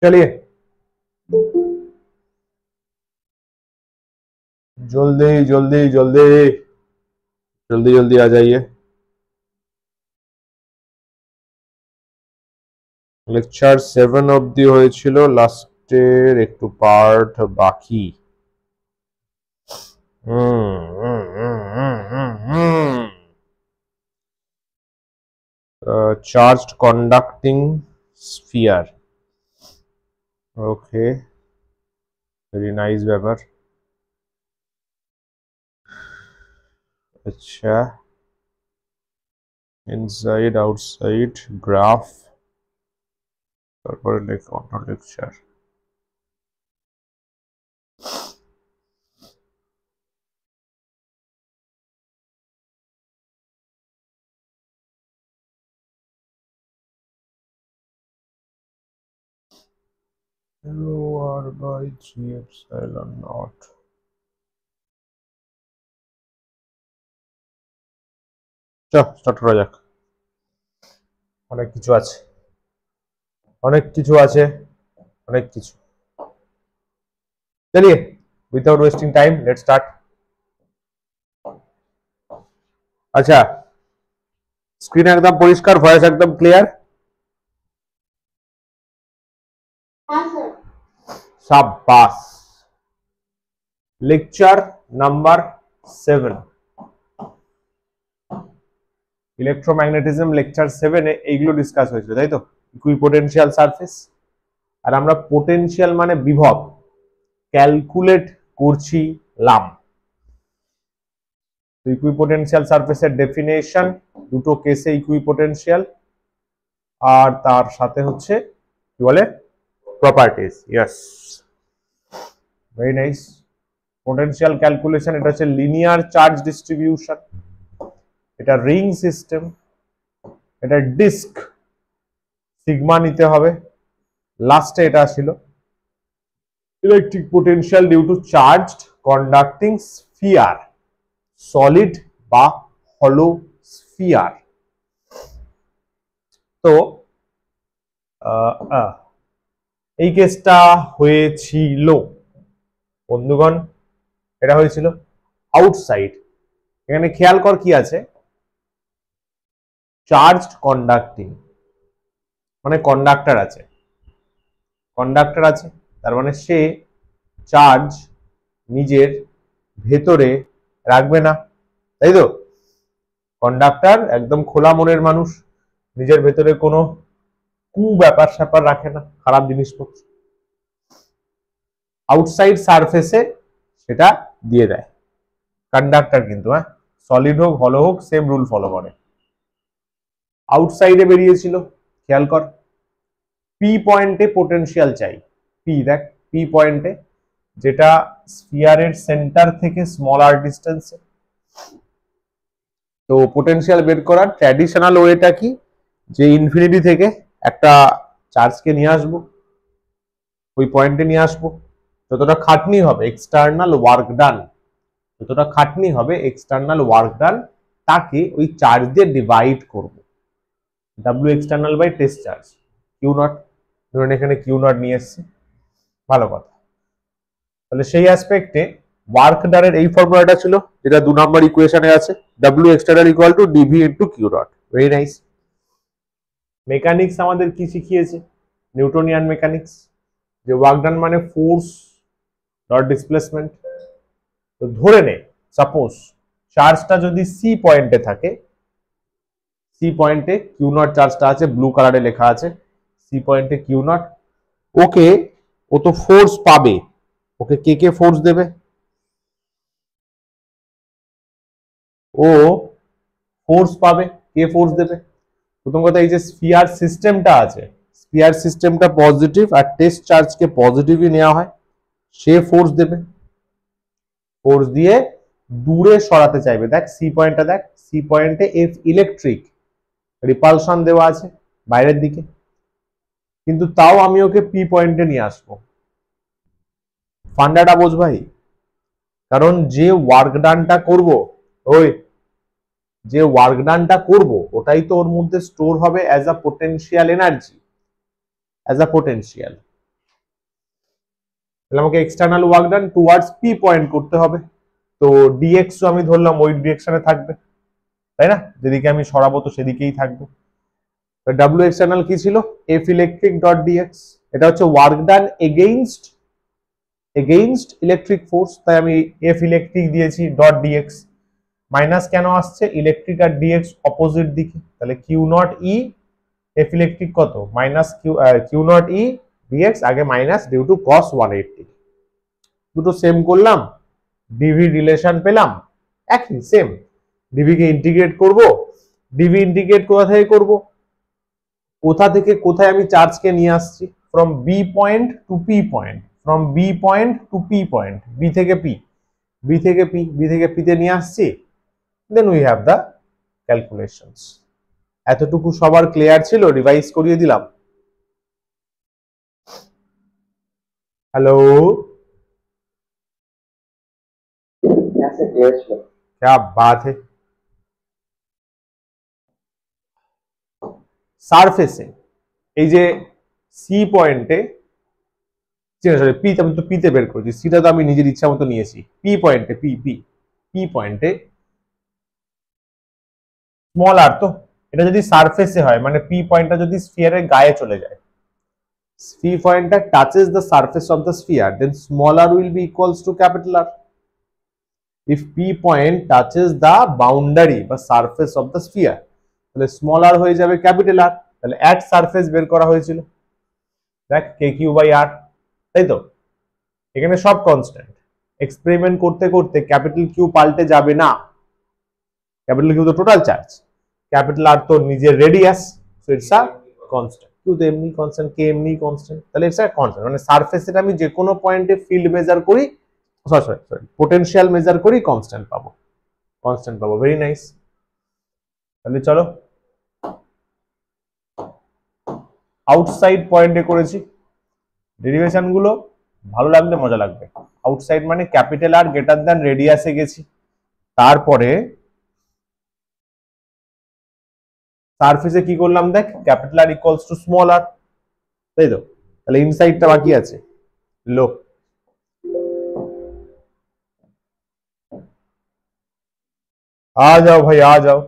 चलिए जल्दी जल्दी जल्दी जल्दी जल्दी आ जाइए। লেকচার 7 অবধি হয়েছিল, লাস্টের একটু পার্ট বাকি। চার্জড কন্ডাক্টিং স্ফিয়ার, ওকে, ভেরি নাইস ব্যাপার। আচ্ছা, ইনসাইড আউটসাইড গ্রাফ, তারপরে অন্য lecture. rho r by 3 epsilon naught। চল স্টার্ট করা যাক। অনেক কিছু আছে, অনেক কিছু আছে, অনেক কিছু। चलिए without wasting time let's start. अच्छा, स्क्रीन एकदम परिष्कार, वॉइस एकदम क्लियर? शाबाश। लेक्चर नंबर 7 ইলেকট্রোম্যাগনেটিজম, লেকচার 7 এ এইগুলো ডিসকাস হয়েছিল, তাই তো? ইকুইপোটেনশিয়াল সারফেস, আর আমরা পোটেনশিয়াল মানে বিভব ক্যালকুলেট করছিলাম। ইকুইপোটেনশিয়াল সারফেসের ডেফিনেশন, দুটো কেসে ইকুইপোটেনশিয়াল, আর তার সাথে হচ্ছে কি বলে properties. Yes, very nice. Potential calculation, এটা হচ্ছে লিনিয়ার চার্জ ডিস্ট্রিবিউশন, এটা রিং সিস্টেম, এটা ডিস্ক, সিগমা নিতে হবে। লাস্টে এটা ছিল electric potential due to charged conducting sphere, solid বা হলো স্ফিয়ার। তো এই কেসটা হয়েছিল বন্ধুগণ, এটা হয়েছিল আউটসাইড। এখানে খেয়াল কর কি আছে, চার্জড কন্ডাক্টিং মানে কন্ডাক্টর আছে, কন্ডাক্টর আছে, তার মানে সে চার্জ নিজের ভেতরে রাখবে না, তাই তো? কন্ডাক্টর একদম খোলা মনের মানুষ, নিজের ভেতরে কোনো ব্যাপার স্যাপার রাখে না, খারাপ জিনিসপত্র। আউটসাইড সারফেসে সেটা দিয়ে দেয় কন্ডাক্টর, কিন্তু হ্যাঁ, সলিড হোক হলো হোক সেম রুল ফলো করে। আউটসাইডে বেরিয়েছিল, খেয়াল কর, পি পয়েন্টে পোটেনশিয়াল চাই। পি দেখ, পি পয়েন্টে, যেটা স্ফিয়ারের সেন্টার থেকে স্মল আর ডিস্টেন্সে। তো পোটেনশিয়াল বের করার ট্র্যাডিশনাল ওয়েটা কি, যে ইনফিনিটি থেকে একটা চার্জকে নিয়ে আসবো, ওই পয়েন্টে নিয়ে আসবো, যতটা খাটনি হবে এক্সটার্নাল ওয়ার্ক ডান, যতটা খাটনি হবে এক্সটার্নাল ওয়ার্ক ডান, তাকে ওই চার্জ দিয়ে ডিভাইড করব, W external by test charge, Q naught. ধরুন এখানে কিউ নট নিয়ে এসছে, ভালো কথা। তাহলে সেই অ্যাসপেক্টে ওয়ার্ক ডানের এই ফর্মুলাটা ছিল, যেটা 2 নম্বর ইকুয়েশনে আছে, W external equal to d V into Q naught. Very nice. Mechanics আমাদের কি শিখিয়েছে, নিউটনিয়ান মেকানিক্স, যে ওয়ার্ক ডান মানে ফোর্স ডট ডিসপ্লেসমেন্ট। তো ধরে নে সাপোজ চার্জটা যদি সি পয়েন্টে থাকে, সি পয়েন্টে কিউ নট চার্জটা আছে, ব্লু কালারে লেখা আছে সি পয়েন্টে কিউ নট। ওকে, ও তো ফোর্স পাবে, ওকে কে কে ফোর্স দেবে? ও ফোর্স পাবে, কে ফোর্স দেবে? প্রথম কথা, এই যে স্ফিয়ার সিস্টেমটা আছে, স্ফিয়ার সিস্টেমটা পজিটিভ, আর টেস্ট চার্জকে পজিটিভই নেওয়া হয়, সে ফোর্স দেবে। ফোর্স দিয়ে দূরে সরাতে চাইবে। দেখ সি পয়েন্টটা, দেখ সি পয়েন্টে এফ ইলেকট্রিক রিপালশন দেওয়া আছে বাইরের দিকে, কিন্তু তাও আমি ওকে পি পয়েন্টে নিয়ে আসবো। ফান্ডাটা বোঝ ভাই, কারণ যে ওয়ার্ক ডানটা করব, ওই যে ওয়ার্ক ডানটা করব ওটাই তো ওর মধ্যে স্টোর হবে as a potential energy, as a potential. তাহলে আমাকে external work done towards P point করতে হবে। তো ডিএক্স আমি ধরলাম ওই ডিরেকশনে থাকবে, তাই না? যেদিকে আমি সরাবো তো সেদিকেই থাকবে। ডাব্লিউ এক্সটার্নাল কি ছিল? F electric dot DX. এটা হচ্ছে work done against electric force, তাই আমি এফ ইলেকট্রিক দিয়েছি ডট ডিএক্স। মাইনাস কেন আসছে? ইলেকট্রিক আর ডিএক্স অপোজিট দিকে, তাহলে Q naught E F electric কত? Minus Q naught E DX, আগে মাইনাস ডিউ টু কস 180। দুটো সেম করলাম, ডিভি রিলেশন পেলাম, একই সেম। ডিভি কে ইন্টিগ্রেট করব, ডিভি ইন্টিগ্রেট কোথা থেকে করব? কোথা থেকে কোথায় আমি চার্জকে নিয়ে আসছি? From B point to P point, from B point to P point, B থেকে পি, বি থেকে পি, বি থেকে পিতে নিয়ে আসছি। Then we have the calculations. এতটুকু সবার ক্লিয়ার ছিল? রিভাইজ করিয়ে দিলাম। হ্যালো, क्या बात है। সারফেসে এই যে সি পয়েন্টে, সরি পি, আমি তো পিতে বের করেছি, সিটা তো আমি নিজের ইচ্ছা মতো নিয়েছি। পি পয়েন্টে, পি পি পি পয়েন্টে স্মল আর, তো এটা যদি সারফেসে হয় মানে পি পয়েন্টটা যদি স্ফিয়ারের গায়ে চলে যায়, পি পয়েন্টটা touches the surface of the sphere, then small R will be equals to capital R. If P point touches the boundary বা সারফেস অফ দ্য স্ফিয়ার, তাহলে স্মল আর হয়ে যাবে ক্যাপিটাল আর। তাহলে অ্যাট সারফেস বের করা হয়েছিল, দেখ কে কিউ বাই আর, তাই তো? এখানে সব কনস্ট্যান্ট। এক্সপেরিমেন্ট করতে করতে ক্যাপিটাল কিউ পাল্টে যাবে না, ক্যাপিটাল কিউ তো টোটাল চার্জ, ক্যাপিটাল আর তো নিজের radius, so it's a constant. Q তো এমনি কনস্ট্যান্ট, কে এমনি কনস্ট্যান্ট, তাহলে ইটস আ কনস্ট্যান্ট। মানে সারফেসে আমি যে কোনো পয়েন্টে ফিল্ড মেজার করি, সরি পোটেনশিয়াল মেজার করি, কনস্ট্যান্ট পাবো, কনস্ট্যান্ট পাবো। Very nice. তাহলে চলো আউটসাইড পয়েন্টে করেছি ডেরিভেশন গুলো, ভালো লাগবে, মজা লাগবে। আউটসাইড মানে ক্যাপিটাল আর গ্রেটার দ্যান রেডিয়াসে গেছি, তারপরে সারফেসে কি করলাম? দেখ capital R equals to small R, তাই তো? তাহলে ইনসাইডটা বাকি আছে লো। आ जाओ भाई आ जाओ।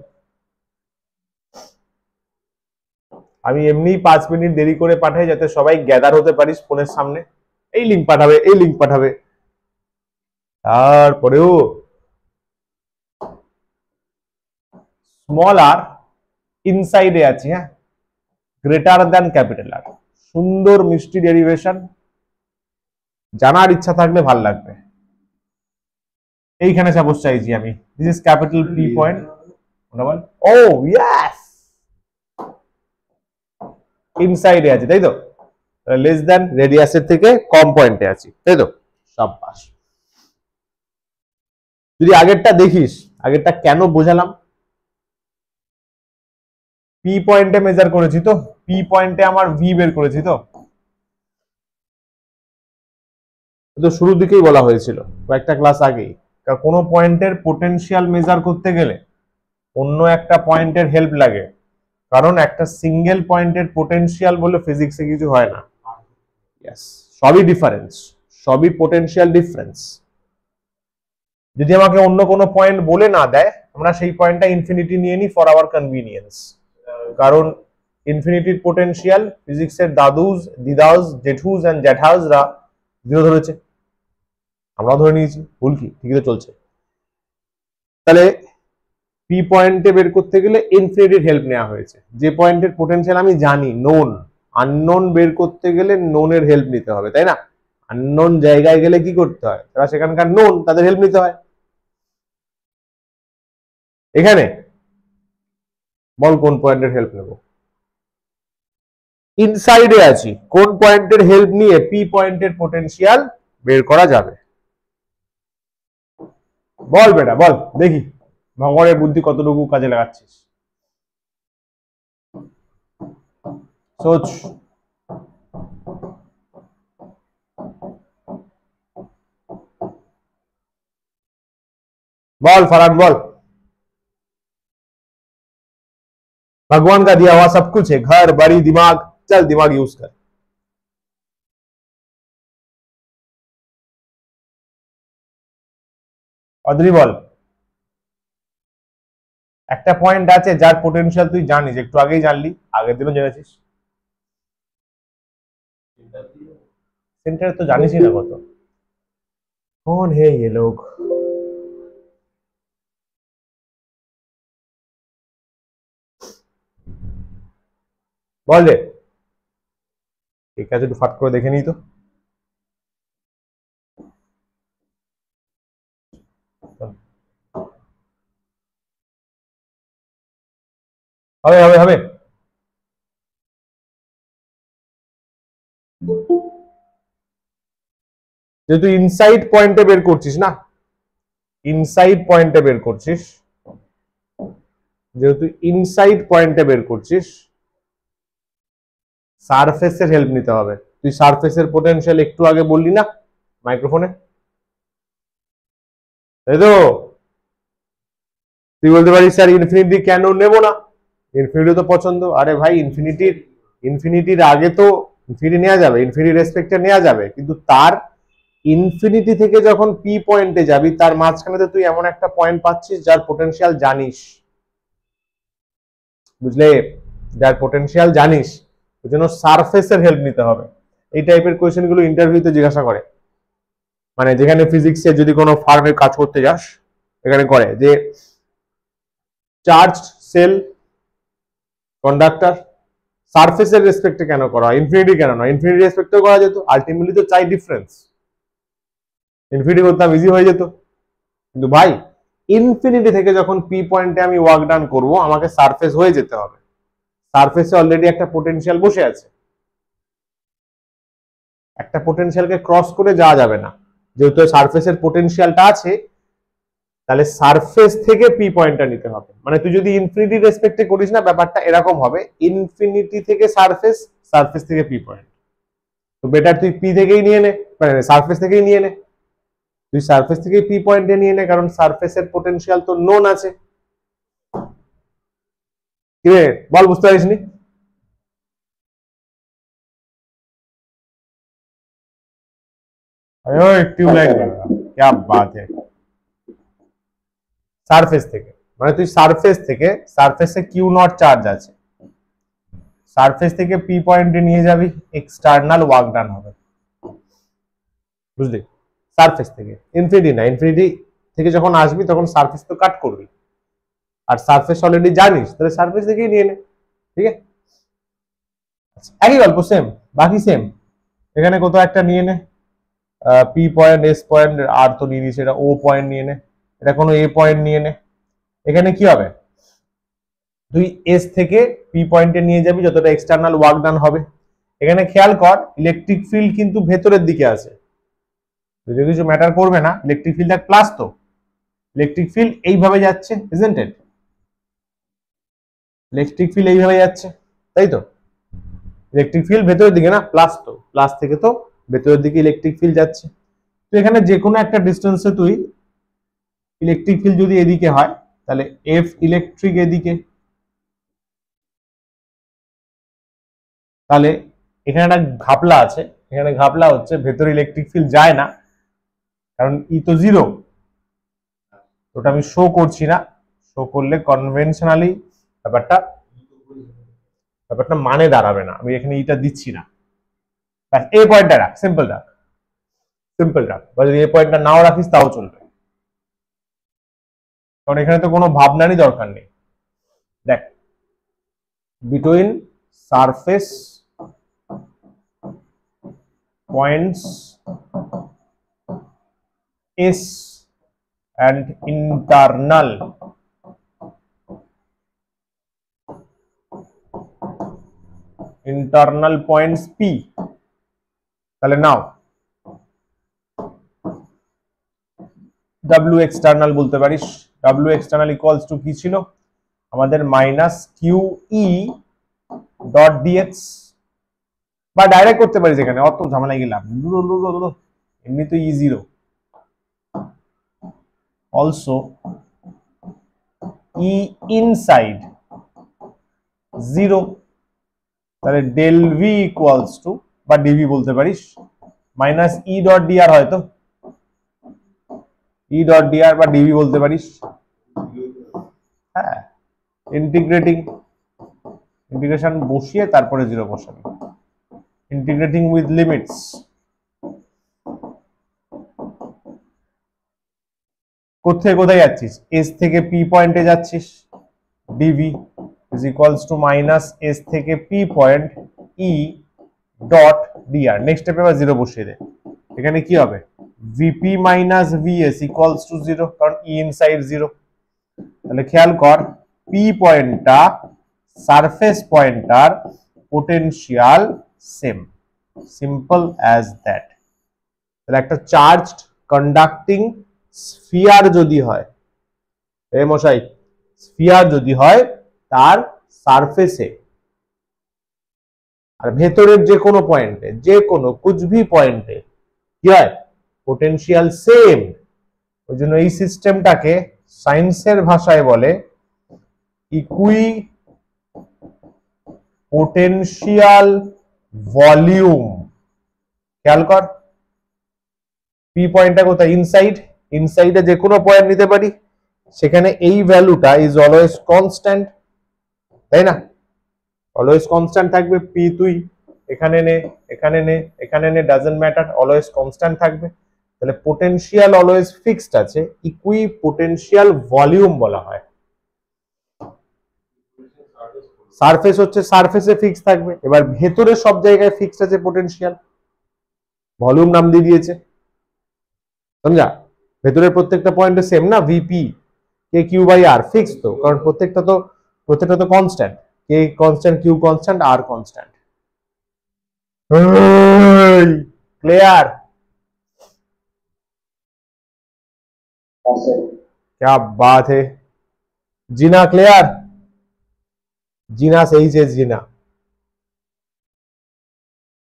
আমি এমনি 5 মিনিট দেরি করে পাঠাই যাতে সবাই গ্যাদার হতে পারিস ফোনের সামনে। এই লিংক পাঠাবে, এই লিংক পাঠাবে, তারপরেও স্মল আর ইনসাইডে আছে, হ্যাঁ, গ্রেটার দ্যান ক্যাপিটাল আর। সুন্দর মিষ্টি ডেরিভেশন, জানার ইচ্ছা থাকলে ভাল লাগবে। এইখানে সাপোজ চাইছি আমি, this is capital P point, oh yes, ইনসাইডে আছে, তাই তো? লেস দ্যান রেডিয়াসের থেকে কম পয়েন্টে আছি, তাই তো? সাব্বাস। যদি আগেরটা দেখিস, আগেরটা কেন বোঝালাম? পি পয়েন্টে মেজার করেছি তো, পি পয়েন্টে আমার ভি বের করেছি তো, শুরুর দিকেই বলা হয়েছিল কয়েকটা ক্লাস আগেই। কোনো পয়েন্টের পোটেনশিয়াল মেজার করতে গেলে অন্য একটা পয়েন্টের হেল্প লাগে, কারণ একটা সিঙ্গেল পয়েন্টের পোটেনশিয়াল বলে ফিজিক্সে কিছু হয় না। সবই ডিফারেন্স, সবই পোটেনশিয়াল ডিফারেন্স। যদি আমাকে অন্য কোনো পয়েন্ট বলে না দেয়, আমরা সেই পয়েন্টটা ইনফিনিটি নিয়ে নিই ফর আওয়ার কনভিনিয়েন্স, কারণ ইনফিনিটির পোটেনশিয়াল ফিজিক্সের দাদুজ, দিদাউজ, জেঠুজ এন্ড জ্যাঠাউজরা 0 ধরেছে, আমরা ধরে নিয়েছি, ভুল কি? ঠিকই তো চলছে। তাহলে পি পয়েন্টে বের করতে গেলে ইনফিনিটির হেল্প নেওয়া হয়েছে। যে পয়েন্টের পোটেনশিয়াল আমি জানি, নোন, আননোন বের করতে গেলে নোনের হেল্প নিতে হবে, তাই না? আননোন জায়গায় গেলে কি করতে হয়? তারা সেখানকার নোন, তাদের হেল্প নিতে হয়। এখানে বল কোন পয়েন্টের হেল্প নেব? ইনসাইডে আছি, কোন পয়েন্টের হেল্প নিয়ে পি পয়েন্টের পোটেনশিয়াল বের করা যাবে? বল বেটা বল, দেখি ভগবানের বুদ্ধি কতটুকু কাজে লাগাচ্ছিস। সোচ, বল ফারাদ বল। भगवान का दिया हुआ सब कुछ है, घर बड़ी दिमाग, चल दिमाग यूज कर। অদ্রি বল, একটা পয়েন্ট আছে যার পোটেনশিয়াল তুই জানিস, একটু আগেই জানলি, আগের দিনও জেনেছিস। सेंटर तो जानिस ही ना कत। कौन है ये लोग? बोल दे ठीक है, तो फट कर देखे नहीं तो हवे हवे हवे যেহেতু ইনসাইড পয়েন্টে বের করছিস না, ইনসাইড পয়েন্টে বের করছিস, যেহেতু ইনসাইড পয়েন্টে বের করছিস, সারফেসের হেল্প নিতে হবে। তুই সারফেসের পোটেনশিয়াল একটু আগে বললি না মাইক্রোফোনে, তাই তো? তুই বলতে পারিস স্যার ইনফিনিটি কেন নেব না, ইনফিনিটি তো পছন্দ। আরে ভাই ইনফিনিটির আগে তো ইনফিনিটি নেওয়া যাবে, ইনফিনিটি রেসপেক্টে নেওয়া যাবে, কিন্তু তার ইনফিনিটি থেকে যখন পি পয়েন্টে যাবি তার মাঝখানে তো তুই এমন একটা পয়েন্ট পাচ্ছিস যার পোটেনশিয়াল জানিস, বুঝলে? যার পোটেনশিয়াল জানিস, ওই জন্য সারফেসের হেল্প নিতে হবে। এই টাইপের কোয়েশ্চেন গুলো ইন্টারভিউতে জিজ্ঞাসা করে, মানে যেখানে ফিজিক্সে যদি কোনো ফার্মের কাজ করতে যাস এখানে করে যে চার্জ সেল কন্ডাক্টর সারফেসের রেসপেক্টে কেন করা হয়, ইনফিনিটি কেন নয়? ইনফিনিটি রেসপেক্টেও করা যেত, আলটিমেটলি তো চাই ডিফারেন্স, ইনফিনিটি করতাম ইজি হয়ে যেত। কিন্তু ভাই ইনফিনিটি থেকে যখন পি পয়েন্টে আমি ওয়ার্ক ডান করবো আমাকে সারফেস হয়ে যেতে হবে, সারফেসে অলরেডি একটা পোটেনশিয়াল বসে আছে, একটা পোটেনশিয়ালকে ক্রস করে যাওয়া যাবে না। যেহেতু সারফেসের পোটেনশিয়ালটা আছে তাহলে সারফেস থেকে পি পয়েন্টটা নিতে হবে। মানে তুই যদি ইনফিনিটি রেসপেক্টে করিস না ব্যাপারটা এরকম হবে, ইনফিনিটি থেকে সারফেস, সারফেস থেকে পি পয়েন্ট। তো বেটার তুই পি থেকেই নিয়ে নে, মানে সারফেস থেকেই নিয়ে নে, তুই সারফেস থেকেই পি পয়েন্টে নিয়ে নে, কারণ সারফেসের পোটেনশিয়াল তো নোন আছে। কি রে বল, বুঝতে পারিস নি? ट्यूबलाइट क्या बात है। সারফেস থেকে মানে তুই সারফেসে কিউ নট চার্জ আছে, সারফেস থেকে পি পয়েন্টে নিয়ে যাবি, এক্সটার্নাল ওয়ার্ক ডান হবে, বুঝলি? সারফেস থেকে, ইনফিনিটি না, ইনফিনিটি থেকে যখন আসবি তখন সারফেস তো কাট করবি, আর সারফেস অলরেডি জানিস, তাহলে সারফেস থেকেই নিয়ে নে, ঠিক আছে? একই গল্প, সেম, বাকি সেম। এখানে কোথাও একটা নিয়ে নে, পি পয়েন্ট, এস পয়েন্ট, আর তো নিয়ে নিয়েছে, এটা ও পয়েন্ট নিয়ে নে, এটা কোনো এ পয়েন্ট নিয়ে নে। এখানে কি হবে, তুই এস থেকে পি পয়েন্টে নিয়ে যাবি যতটা এক্সটার্নাল ওয়ার্ক ডান হবে। এখানে খেয়াল কর ইলেকট্রিক ফিল্ড কিন্তু ভেতরের দিকে আছে, যদি কিছু ম্যাটার করবে না, ইলেকট্রিক ফিল্ড এক প্লাস, তো ইলেকট্রিক ফিল্ড এইভাবে যাচ্ছে, ইজন্ট ইট? ইলেকট্রিক ফিল্ড এইভাবে যাচ্ছে, তাই তো? ইলেকট্রিক ফিল্ড ভেতরের দিকে না, প্লাস, তো প্লাস থেকে তো ভেতরের দিকে ইলেকট্রিক ফিল্ড যাচ্ছে। তো এখানে যে কোনো একটা ডিস্টেন্সে তুই ইলেকট্রিক ফিল্ড যদি এদিকে হয় তাহলে এফ ইলেকট্রিক এদিকে, তাহলে এখানে একটা ঘাপলা আছে, এখানে ঘাপলা হচ্ছে ভেতরে ইলেকট্রিক ফিল্ড যায় না, কারণ ই তো জিরো, ওটা আমি শো করছি না, শো করলে কনভেনশনালি ব্যাপারটা মানে দাঁড়াবে না, আমি এখানে ইটা দিচ্ছি না, এই পয়েন্টটা রাখ, সিম্পল রাখ, সিম্পল রাখ, বা যদি এই পয়েন্টটা নাও রাখিস তাও চলবে, কারণ এখানে তো কোনো ভাবনারই দরকার নেই। দেখ, between surface points S and internal points P, তাহলে নাও W external বলতে পারিস, W external equals to কি ছিল আমাদের, minus Q E dot d x, বা ডাইরেক্ট করতে পারিস, এখানে অত ঝামেলায় গেলাম, এমনি তো E zero, also E inside 0, তাহলে ডেল ভি ইকুয়ালস টু বা ডিভি বলতে পারিস মাইনাস ই ডট ডিআর, হয়তো ই ডট ডিআর বা ডিভি বলতে পারিস। হ্যাঁ, ইন্টিগ্রেশন বসিয়ে তারপরে 0 বসাবি, ইন্টিগ্রেটিং উইথ লিমিটস। কোথায় কোথায় যাচ্ছিস? এস থেকে পি পয়েন্টে যাচ্ছিস, DV is equals to minus S থেকে P point E dot DR. Next স্টেপে আবার 0 বসিয়ে দে। এখানে কি হবে? VP minus VS equals to 0, কারণ ই ইনসাইড 0। তাহলে খেয়াল কর, পি পয়েন্টটা surface pointer potential same, simple as that. তাহলে একটা চার্জড কন্ডাক্টিং স্ফিয়ার যদি হয়, এই মশাই স্ফিয়ার যদি হয়, তার সারফেসে আর ভেতরের যে কোনো পয়েন্টে, যে কোনো কুছভি পয়েন্টে কি হয়? Potential same. ওই জন্য এই সিস্টেমটাকে সায়েন্সের ভাষায় বলে ইকুই পোটেনশিয়াল ভলিউম। খেয়াল কর, পি পয়েন্টটা কোথায়? ইনসাইড। ইনসাইডে যে কোনো পয়েন্ট নিতে পারি, সেখানে এই ভ্যালুটা ইজ অলওয়েজ কনস্ট্যান্ট, তাই না? অলওয়েজ কনস্ট্যান্ট থাকবে। পি তুই এখানে নে, এখানে নে, এখানে নে, ডাজন্ট ম্যাটার, অলওয়েজ কনস্ট্যান্ট থাকবে। তাহলে পোটেনশিয়াল অলওয়েজ ফিক্সড আছে, ইকুই পোটেনশিয়াল ভলিউম বলা হয়। সারফেস হচ্ছে সারফেসে ফিক্স থাকবে, এবার ভেতরে সব জায়গায় ফিক্সড আছে পোটেনশিয়াল, ভলিউম নাম দিয়ে দিয়েছে। সমঝা? ভেতরের প্রত্যেকটা পয়েন্টে সেম না, V P K Q by R fix, তো কারণ প্রত্যেকটা তো constant, K constant, Q constant, R constant. Clear? क्या बात है, जीना क्लियर? जीना सही से जीना।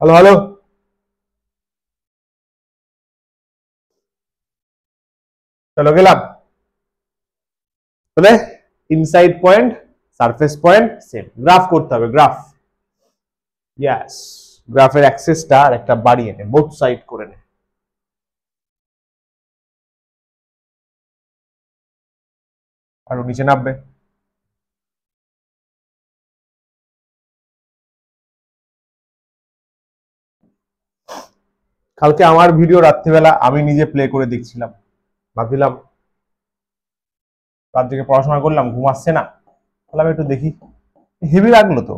हेलो हेलो, चलो গেলাম। তাহলে inside point, surface point same. Graph করতে হবে, গ্রাফ। ইয়েস, গ্রাফের অ্যাক্সেসটা আর একটা বাড়িয়ে নে, বোথ সাইড করে নে। আরো নিচে নামবে। কালকে আমার ভিডিও রাত্রিবেলা আমি নিজে প্লে করে দেখছিলাম, ভাবছিলাম রাত থেকে পড়াশোনা করলাম, ঘুম আসছে না, বললাম একটু দেখি, হেভি লাগলো। তো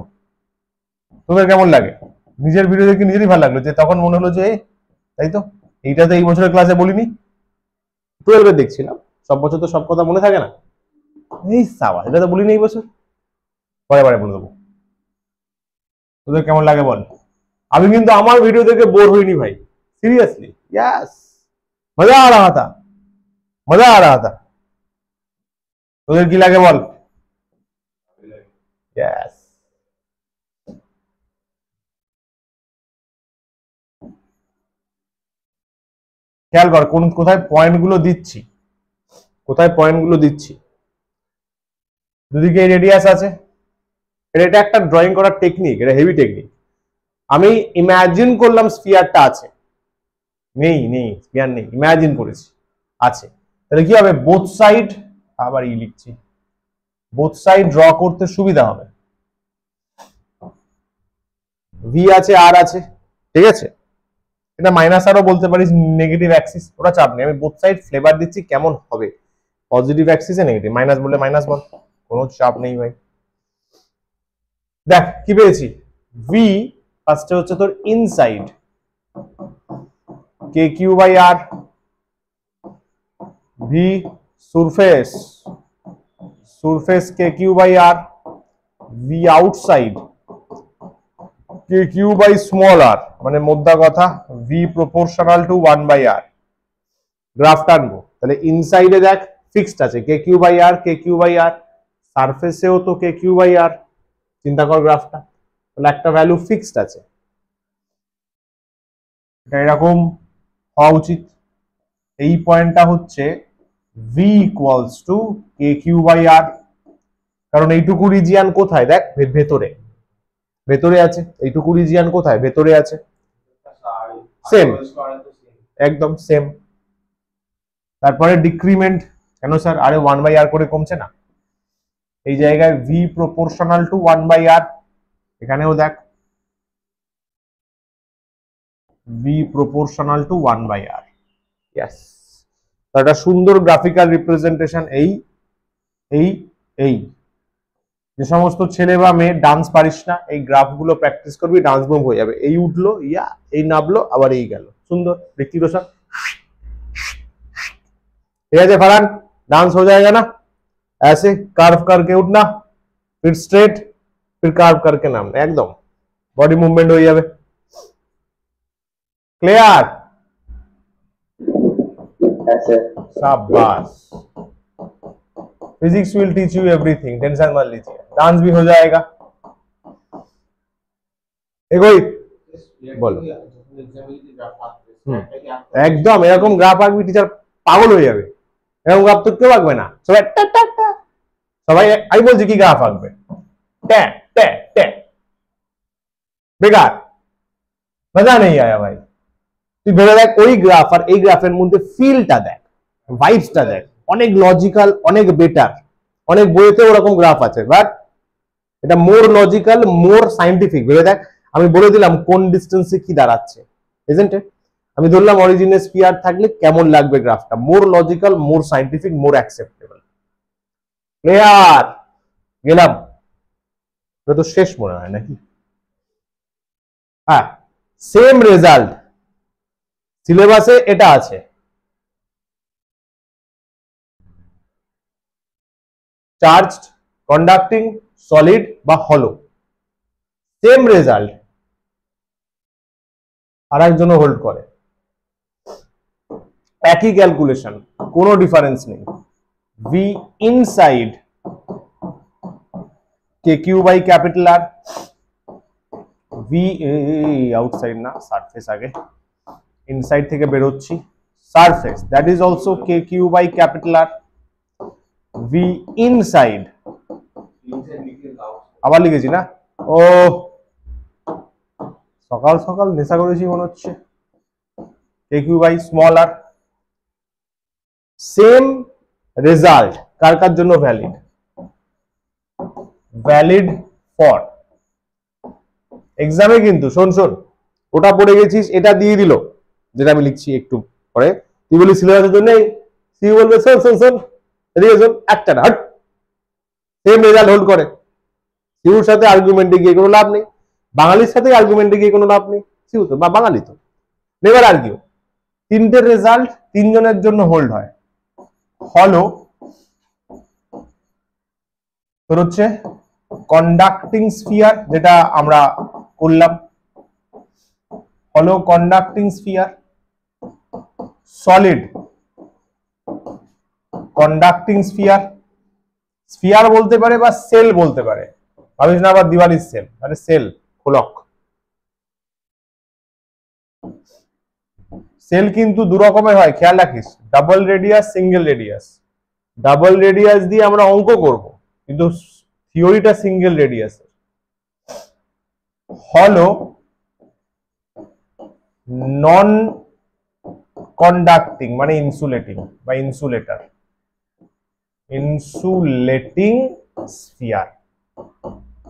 তোদের কেমন লাগে? নিজের ভিডিও দেখে নিজেরই ভালো লাগলো, যে তখন মনে হলো যে তাই তো, এইটা তো এই বছরের ক্লাসে বলিনি, 12 দেখছিলাম। সব বছর তো সব কথা মনে থাকে না, এই সাওয়া এটা তো বলিনি এই বছর, পরে পরে বলে দেবো। তোদের কেমন লাগে বল? আমি কিন্তু আমার ভিডিও দেখে বোর হইনি ভাই, সিরিয়াসলি। यस, মজা আ रहा था, মজা আ रहा था। তোদের কি লাগে বল? यस, খেয়াল কর কোথায় পয়েন্টগুলো দিচ্ছি, কোথায় পয়েন্টগুলো দিচ্ছি। দুদিকে রেডিয়াস আছে, এটা একটা ড্রয়িং করার টেকনিক, এটা হেভি টেকনিক। আমি ইমাজিন করলাম স্ফিয়ারটা আছে, নেই নেই স্ফিয়ার নেই, ইমাজিন করেছি আছে। তাহলে কি হবে? বোথ সাইড, আবার ই লিখছি, বোথ সাইড ড্র করতে সুবিধা হবে। ভি আছে, আর আছে, ঠিক আছে? এটা মাইনাস আরও বলতে পারিস, নেগেটিভ অ্যাক্সিস, ওটা চাপ নেই। আমি বোথ সাইড ফ্লেভার দিচ্ছি কেমন হবে, পজিটিভ অ্যাক্সিসে নেগেটিভ, মাইনাস বললে মাইনাস বল, কোনো চাপ নেই ভাই। দেখ কি পেয়েছি, ভি ফার্স্টে হচ্ছে তোর inside K Q by R, V surface K Q by R, V outside K Q by small R, মানে মোদ্দা কথা V proportional to 1 by R. Graph টানবো, তাহলে ইনসাইডে দেখ ফিক্সড আছে K Q by R, K Q by R, সারফেসেও তো কে কিউ বাই আর। চিন্তা কর গ্রাফটা, তাহলে একটা ভ্যালু ফিক্সড আছে, এটা এরকম হওয়া উচিত। এই পয়েন্টটা হচ্ছে V equals to K Q by R, কারণ এইটুকু রিজিয়ান কোথায় দেখ, ভেতরে ভেতরে আছে। এইটুকু রিজিয়ান কোথায়, ভেতরে আছে। সেম, একদম সেম। তারপরে ডিক্রিমেন্ট, কেন স্যার আরে 1/r করে কমছে না? এই জায়গায় v প্রপোর্শনাল টু 1/r, এখানেও দেখ v proportional to 1/r। Yes, একটা সুন্দর গ্রাফিক্যাল রিপ্রেজেন্টেশন। এই এই এই যে সমস্ত ছেলে বা মেয়ে ডান্স পারিস না, এই গ্রাফগুলো প্র্যাকটিস করবি, ডান্স মুভ হয়ে যাবে। এই উঠলো ইয়া, এই নামলো, আবার এই গেল, সুন্দর। ঋত্বিক রোশন, ठीक है फरहान, डांस हो जाएगा ना। ऐसे कार्व करके उठना, फिर स्ट्रेट, फिर कार्व करके नामना, एकदम बॉडी मूवमेंट हो जाए। क्लियर? शाबाश। Physics will teach you everything, tension मत लीजिए, डांस भी हो जाएगा। एक बोलो, একদম এরকম গ্রাফ আঁকবি, টিচার পাগল হয়ে যাবে। এরকম গ্রাফ তো কেউ আঁকবে না, সবাই সবাই আমি বলছি কি গ্রাফ আঁকবে, বেকার, মজা নেই আয়া ভাই। তুই ভেবে দেখ ওই গ্রাফ আর এই গ্রাফের মধ্যে ফিলটা দেখ, ভাইবসটা দেখ, অনেক লজিক্যাল, অনেক বেটার। অনেক বইতে ওরকম গ্রাফ আছে, বাট এটা মোর লজিক্যাল, মোর সাইন্টিফিক। ভেবে দেখ, আমি বলে দিলাম কোন ডিস্টেন্সে কি দাঁড়াচ্ছে, ইজন্ট ইট? আমি ধরলাম অরিজিনে স্ফিয়ার থাকলে কেমন লাগবে গ্রাফটা, মোর লজিক্যাল, মোর সাইন্টিফিক, মোর অ্যাকসেপ্টেবল। ক্লিয়ার? গেলাম, এটা তো শেষ মনে হয় নাকি? হ্যাঁ, সেম রেজাল্ট সিলেবাসে এটা আছে। চার্জড, কন্ডাক্টিং, সলিড বা হলো, সেম রেজাল্ট আর একজনও হোল্ড করে, একই ক্যালকুলেশন, কোনো ডিফারেন্স নেই। V inside K Q by capital R, V outside না, সারফেস আগে, ইনসাইড থেকে বেরোচ্ছি, surface, that is also K Q by capital R. V inside, আবার লিখেছি না, ও সকাল সকাল নেশা করেছি মনে হচ্ছে। K Q by small R, same result কার কার জন্য ভ্যালিড? ভ্যালিড ফর এক্সামে কিন্তু, শোন শোন, ওটা পড়ে গেছিস, এটা দিয়ে দিল, যেটা আমি লিখছি একটু পরে, তুই বলি সিলেবাসের জন্য, তুই বলবে শোন শোন শোন, এদিকে শোন, একটা না, হট, সেম রেজাল্ট হোল্ড করে। সিউর সাথে আর্গুমেন্টে গিয়ে কোনো লাভ নেই, বাঙালির সাথে আর্গুমেন্টে গিয়ে কোনো লাভ নেই। সিউ তো বা বাঙালি তো নেভার আর্গিউ। তিনটে রেজাল্ট তিনজনের জন্য হোল্ড হয়। হলো তোর হচ্ছে কন্ডাক্টিং স্ফিয়ার, যেটা আমরা করলাম, হলো conducting sphere. Solid, conducting sphere, sphere বলতে পারে বা সেল বলতে পারে, ভাবিস না আবার দিওয়ালির সেল, মানে সেল, খোলক। সেল কিন্তু দু রকমের হয়, খেয়াল রাখিস, double radius, single radius. Double radius দিয়ে আমরা অঙ্ক করব, কিন্তু থিওরিটা সিঙ্গেল রেডিয়াস। হলো নন কন্ডাক্টিং মানে ইনসুলেটিং বা ইনসুলেটর, ইনসুলেটিং স্ফিয়ার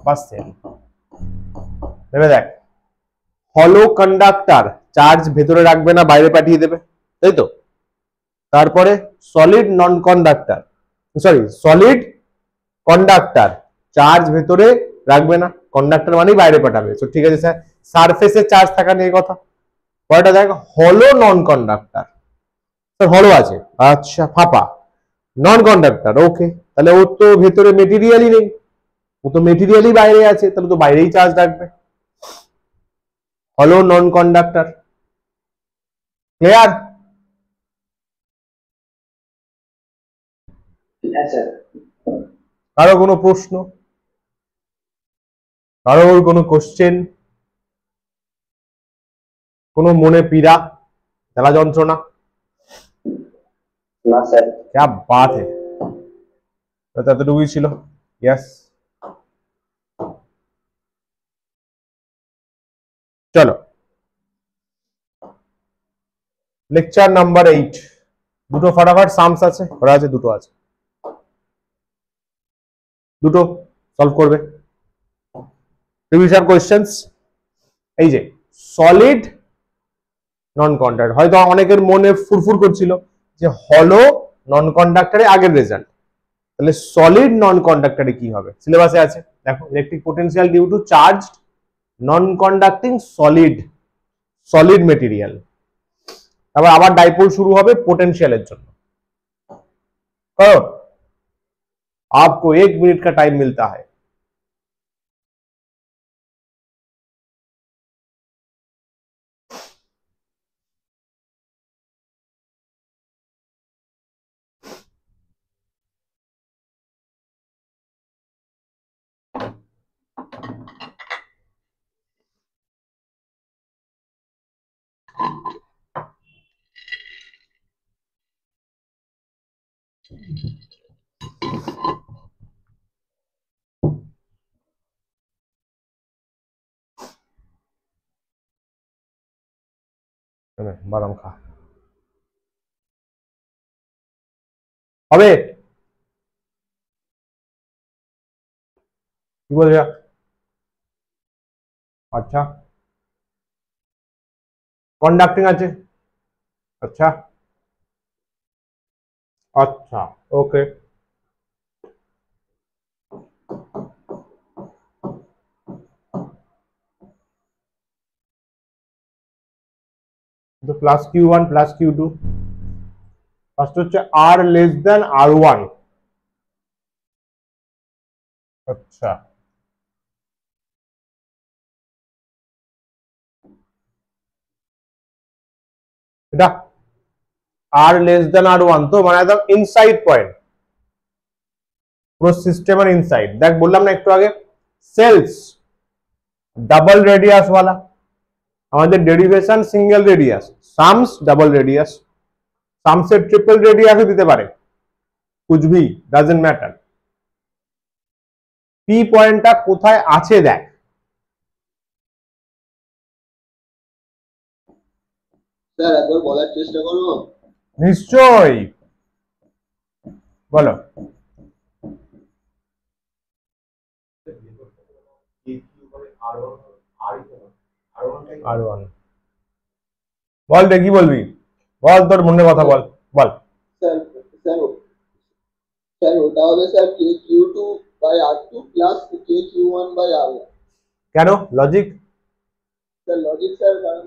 বা সেল। ভেবে দেখ, হলো কন্ডাক্টর, চার্জ ভেতরে রাখবে না, বাইরে পাঠিয়ে দেবে, তাই তো? তারপরে solid non conductor, sorry solid conductor, charge ভেতরে রাখবে না, কন্ডাক্টর মানেই বাইরে পাঠাবে। তো ঠিক আছে স্যার, সারফেসে চার্জ থাকা নিয়ে কথা। পরেরটা দেখ, হলো নন কন্ডাক্টর, স্যার হলো আছে, আচ্ছা ফাঁপা, নন কন্ডাক্টর, ওকে, তাহলে ওর তো ভেতরে মেটেরিয়ালই নেই, ও তো মেটেরিয়ালই বাইরে আছে, তাহলে তো বাইরেই চার্জ রাখবে। হলো নন কন্ডাক্টর। ক্লিয়ার? কারো কোনো প্রশ্ন, কারো কোনো কোশ্চেন, কোনো মনে পীড়া, জ্বালা যন্ত্রণা? না স্যার, क्या बात है, এতটুকুই ছিল। यस चलो लेक्चर नंबर 8 দুটো ফটাফট সামস আছে ওরা আছে দুটো আছে দুটো সলভ করবে রিভিশন কোশ্চেনস এই যে সলিড নন কন্ডাক্টর হয়তো অনেকের মনে ফুরফুর করছিল যে হলো নন কন্ডাক্টরে আগের রেজাল্ট তাহলে সলিড নন কন্ডাক্টরে কি হবে সিলেবাসে আছে দেখো electric potential due to charged non conducting solid material তারপর আবার ডাইপোল শুরু হবে पोटेंशियलेर জন্য करो आपको 1 मिनट का टाइम मिलता है বাদাম খা হবে কি বল যা अच्छा কন্ডাক্টিং আছে अच्छा अच्छा ओके तो plus Q1 plus Q2 first হচ্ছে R লেস দেন R1 আচ্ছা এটা R লেস দেন R1 তো মানে একদম ইনসাইড পয়েন্ট পুরো সিস্টেমের ইনসাইড দেখ বললাম না একটু আগে সেলস ডাবল রেডিয়াস वाला আমাদের derivation single radius sums double radius সামসের ট্রিপল রেডিয়াসও দিতে পারে कुछ भी ডাজন্ট ম্যাটার পি পয়েন্টটা কোথায় আছে দেখ স্যার একবার বলার চেষ্টা করব নিশ্চয়ই বলো R1 বল দে কি বলবি বল তোর মনের কথা বল বল স্যার স্যার স্যার ওটা হবে sir KQ2 by R2 plus KQ1 by R1 কেন লজিক স্যার লজিক স্যার কারণ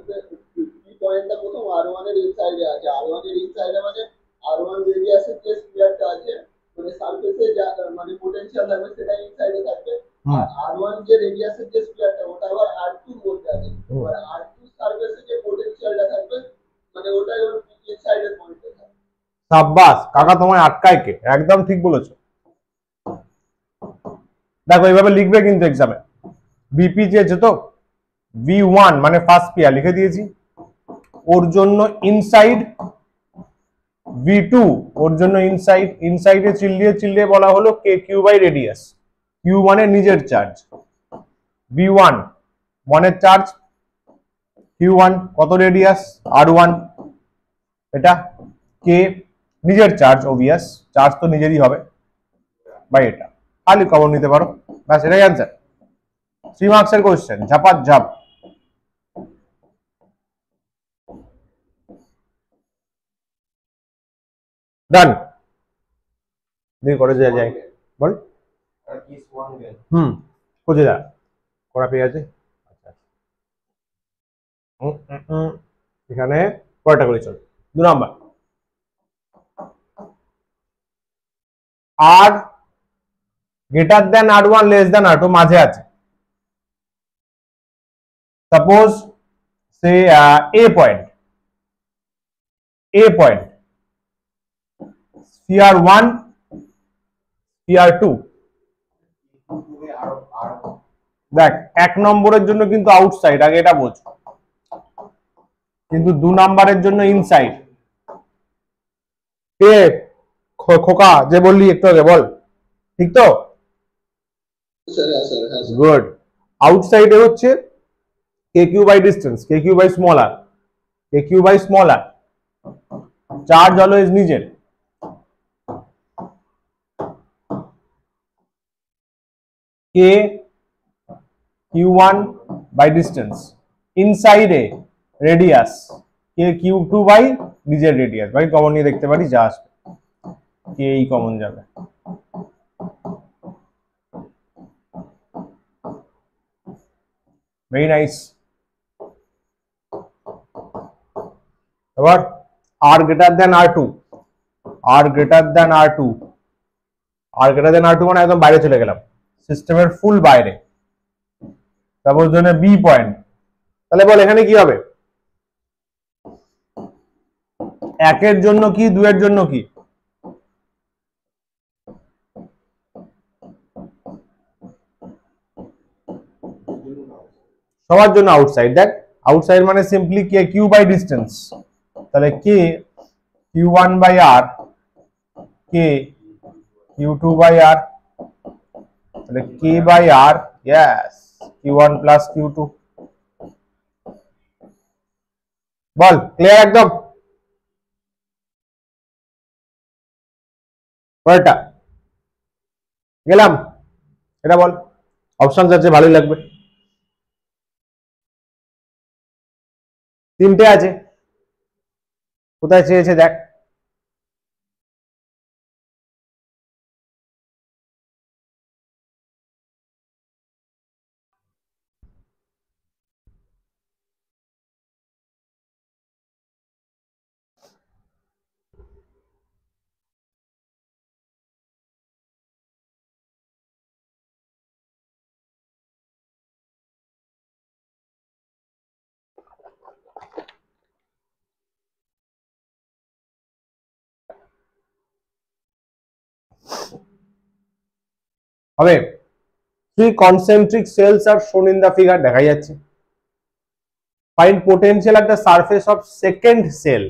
কি পয়েন্টটা প্রথম R1 এর ইনসাইডে আছে R1 এর ইনসাইডে মানে R1 রেডিয়াসের যে স্পিয়ারটা আছে মানে সারফেসে যা মানে পোটেনশিয়াল থাকবে সেটা ইনসাইডে থাকবে আর R1 যে রেডিয়াসের যে স্পিয়ারটা ওটা আবার R2 এর মধ্যে আছে আর R2 সারফেসে যে পোটেনশিয়ালটা থাকবে মানে ওটাই ওর ইনসাইডের পয়েন্টে থাকবে সাব্বাস কাকা তোমায় আটকায় কে একদম ঠিক বলেছো দেখো এইভাবে লিখবে কিন্তু এক্সামে বিপি চেয়েছে তো V1 মানে ফার্স্ট পেয়ার লিখে দিয়েছি ওর জন্য ইনসাইড V2 ওর জন্য ইনসাইড ইনসাইডে চিল্লিয়ে বলা হলো KQ বাই রেডিয়াস Q1 এর নিজের চার্জ V1 1 এর চার্জ Q1 কত রেডিয়াস R1 এটা K নিজের চার্জ অবভিয়াস চার্জ তো নিজেরই হবে বাই এটা খালি কমন নিতে পারো ব্যাস এটাই অ্যান্সার 3 মার্কসের কোশ্চেন ঝাপাত ঝাপ ডান দিয়ে করে দেওয়া যায় বল খুঁজে যা করা পেয়ে আছে আচ্ছা এখানে কয়টা করে চল 2 number R greater than R1 less than R2 মাঝে আছে suppose say A point sphere 1 sphere 2 দেখ 1 নম্বরের জন্য কিন্তু আউটসাইড আগে এটা বোঝ কিন্তু 2 নম্বরের জন্য ইনসাইড কে খোকা যে বললি একটু আগে বল ঠিক তো স্যার হ্যাঁ স্যার হ্যাঁ স্যার গুড। আউটসাইডে হচ্ছে K Q by distance, K Q by small R, K Q by small R, charge always নিজের। K Q one by distance, ইনসাইডে radius K Q two by নিজের রেডিয়াস। ভাই common নিয়ে দেখতে পারি, যা আসবে কে এই কমন যাবে। Very nice. এবার R greater than R two, R greater than R two, R greater than R two মানে একদম বাইরে চলে গেলাম, সিস্টেমের ফুল বাইরে। সাপোজ ধরে বি পয়েন্ট, তাহলে বল এখানে কি হবে? একের জন্য কি, দুয়ের জন্য কি? সবার জন্য আউটসাইড। দেখ আউটসাইড মানে simply K Q by distance, তাহলে K Q one by R, K Q two by R, তাহলে K by R, yes, Q one plus Q two. বল ক্লিয়ার একদম? পরেরটা গেলাম, এটা বল, অপশন আছে ভালোই লাগবে। তিনটে আছে, কোথায় চেয়েছে দেখ। হবে থ্রি কনসেন্ট্রিক সেলস আর শোন ইন দা ফিগার, দেখা যাচ্ছে। Find potential at the surface of second sale.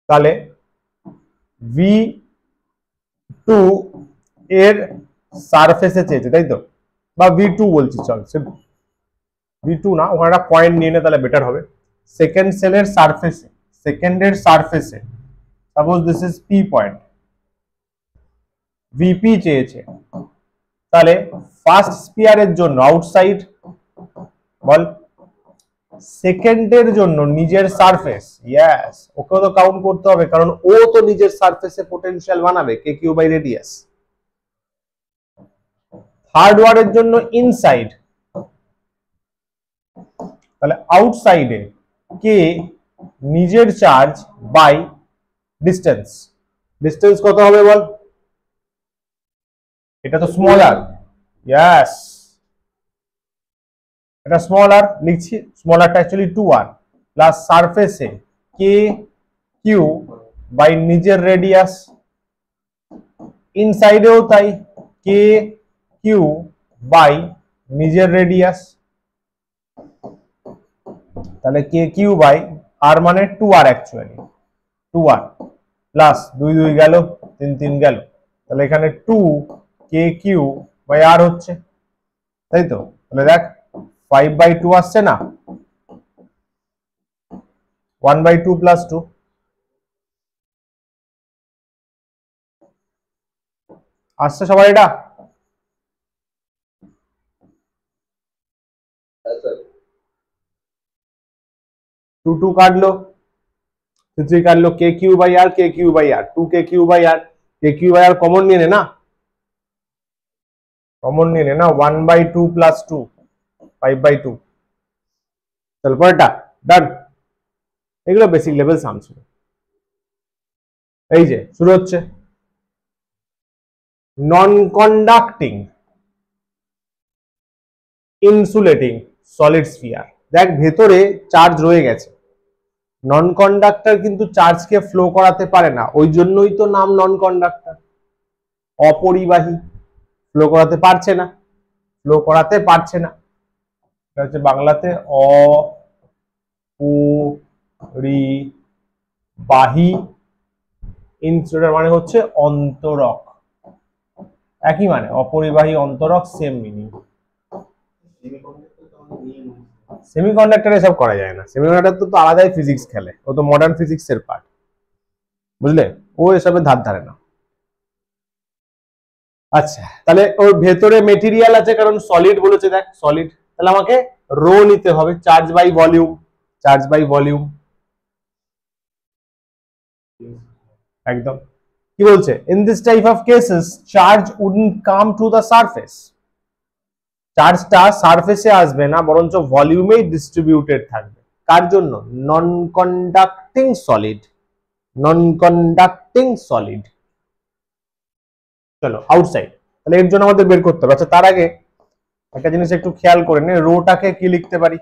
তাহলে ভি টু এর সারফেসে চেয়েছে, তাই তো, বা ভি টু বলছি, চল ভি টু না, ওখানে একটা পয়েন্ট নিয়ে নে তাহলে বেটার হবে। সেকেন্ড সেলের সারফেসে, সেকেন্ডের সারফেসে, suppose this is P point, VP চেয়েছে, তাহলে ফার্স্ট স্পিয়ারের জন্য আউটসাইড, বল সেকেন্ডের জন্য নিজের সারফেস, ইয়েস, ওকেও তো কাউন্ট করতে হবে কারণ ও তো নিজের সারফেসে পোটেনশিয়াল বানাবে কে কিউ বাই রেডিয়াস। থার্ড ওয়ার্ডের জন্য ইনসাইড, তাহলে আউটসাইডে কে নিজের চার্জ বাই ডিস্টেন্স, ডিস্টেন্স কত হবে বল? এটা তো স্মল আর, ইয়েস, এটা স্মল আর লিখছি, স্মল আরটা অ্যাকচুয়ালি 2r প্লাস সারফেসে কে কিউ বাই নিজের রেডিয়াস, ইনসাইডেও তাই কে কিউ বাই নিজের রেডিয়াস, তাহলে কে কিউ বাই আর মানে 2r, অ্যাকচুয়ালি 2r প্লাস 2 2 গেল, 3 3 গেল, তাহলে এখানে 2 কে কিউ বাই আর হচ্ছে, তাই তো। তাহলে দেখ 5/2 আসছে না, 1/2 প্লাস 2 আসছে সবাই, এটা হ্যাঁ স্যার 2 2 কাটলো, 3 3 কাটলো, K Q by R, K Q by R, 2 K Q by R, K Q by R common নিয়ে নে না, কমন নিয়ে নে না, 1/2 প্লাস 2, 5/2। চল পরেরটা ডান। এগুলো বেসিক লেভেল সাম ছিল। এই যে শুরু হচ্ছে নন কন্ডাক্টিং ইনসুলেটিং সলিড স্ফিয়ার। দেখ ভেতরে চার্জ রয়ে গেছে, নন কন্ডাক্টর কিন্তু চার্জকে ফ্লো করাতে পারে না, ওই জন্যই তো নাম নন কন্ডাক্টর, অপরিবাহী, ফ্লো করাতে পারছে না, ফ্লো করাতে পারছে না, এটা হচ্ছে বাংলাতে অপরিবাহী। বাহী ইনসুলেটর মানে হচ্ছে অন্তরক, একই মানে, অপরিবাহী অন্তরক সেম মিনিং। সেমিকন্ডাক্টর এসব করা যায় না, সেমিকন্ডাক্টর তো আলাদাই ফিজিক্স খেলে, ও তো মডার্ন ফিজিক্সের পার্ট, বুঝলে, ও এসবের ধার ধারে না। আচ্ছা, তাহলে ওর ভেতরে মেটেরিয়াল আছে, কারণ সলিড বলেছে, দেখ সলিড, তাহলে আমাকে রো নিতে হবে, charge by volume, charge by volume, একদম। কি বলছে, in this type of cases charge wouldn't come to the surface, চার্জটা সারফেসে আসবে না, বরঞ্চ ভলিউমেই ডিস্ট্রিবিউটেড থাকবে। কার জন্য? নন কন্ডাক্টিং সলিড, নন কন্ডাক্টিং সলিড। চলো আউটসাইড, তাহলে এর জন্য আমাদের বের করতে হবে। আচ্ছা, তার আগে একটা জিনিস একটু খেয়াল করে নে, রোটাকে কি লিখতে পারি?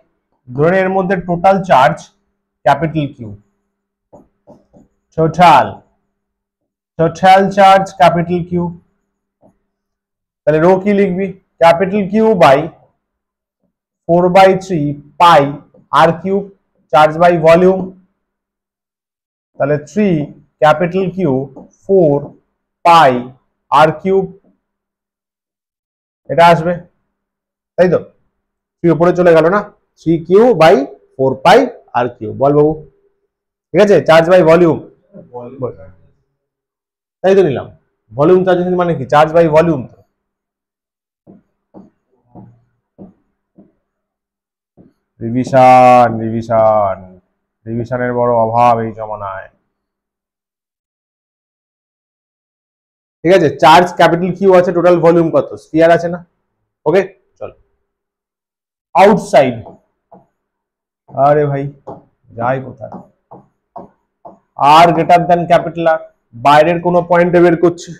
ধরে এর মধ্যে total charge capital Q, total total charge capital Q, তাহলে রো কি লিখবি? Capital Q by 4/3 pi R cube, charge by volume, তাহলে 3 capital Q 4 pi R cube, এটা আসবে, তাই তো? 3 উপরে চলে গেল না, 3q/4 পাই আর কিউব, বল বাবু, ঠিক আছে? চার্জ বাই ভলিউম, তাই তো নিলাম, ভলিউম চার্জ মানে কি? Charge by volume. তো রিভিশন রিভিশন রিভিশনের বড় অভাব এই জমানায়, ঠিক আছে? চার্জ ক্যাপিটাল কিউ আছে, টোটাল ভলিউম কত? স্ফিয়ার আছে না? ওকে, চল আউটসাইড। আরে ভাই যাই কোথায়, R greater than capital R, বাইরের কোনো পয়েন্টে বের করছি,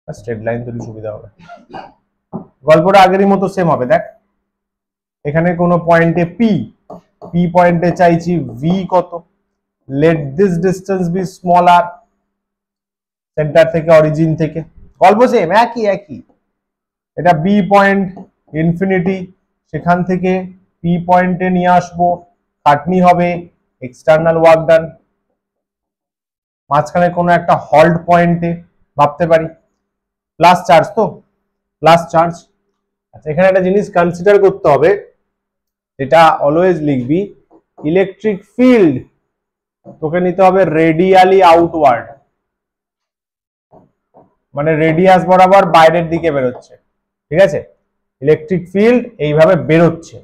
স্ট্রেট লাইন তৈরি সুবিধা হবে, গল্পটা আগেরই মতো সেম হবে। দেখ এখানে কোনো পয়েন্টে পি, পি পয়েন্টে চাইছি ভি কত, let this distance be small R, centre থেকে অরিজিন থেকে, গল্প সেম, একই একই। এটা বি পয়েন্ট ইনফিনিটি, সেখান থেকে পি পয়েন্টে নিয়ে আসবো, খাটনি হবে, এক্সটার্নাল ওয়ার্ক ডান। মাঝখানে কোনো একটা হল্ট পয়েন্টে ভাবতে পারি, প্লাস চার্জ, তো প্লাস চার্জ। আচ্ছা, এখানে একটা জিনিস কনসিডার করতে হবে, যেটা অলওয়েজ লিখবি, ইলেকট্রিক ফিল্ড তোকে নিতে হবে রেডিয়ালি আউটওয়ার্ড, মানে রেডিয়াস বরাবর বাইরের দিকে বেরোচ্ছে, ঠিক আছে? ইলেকট্রিক ফিল্ড এইভাবে বেরোচ্ছে,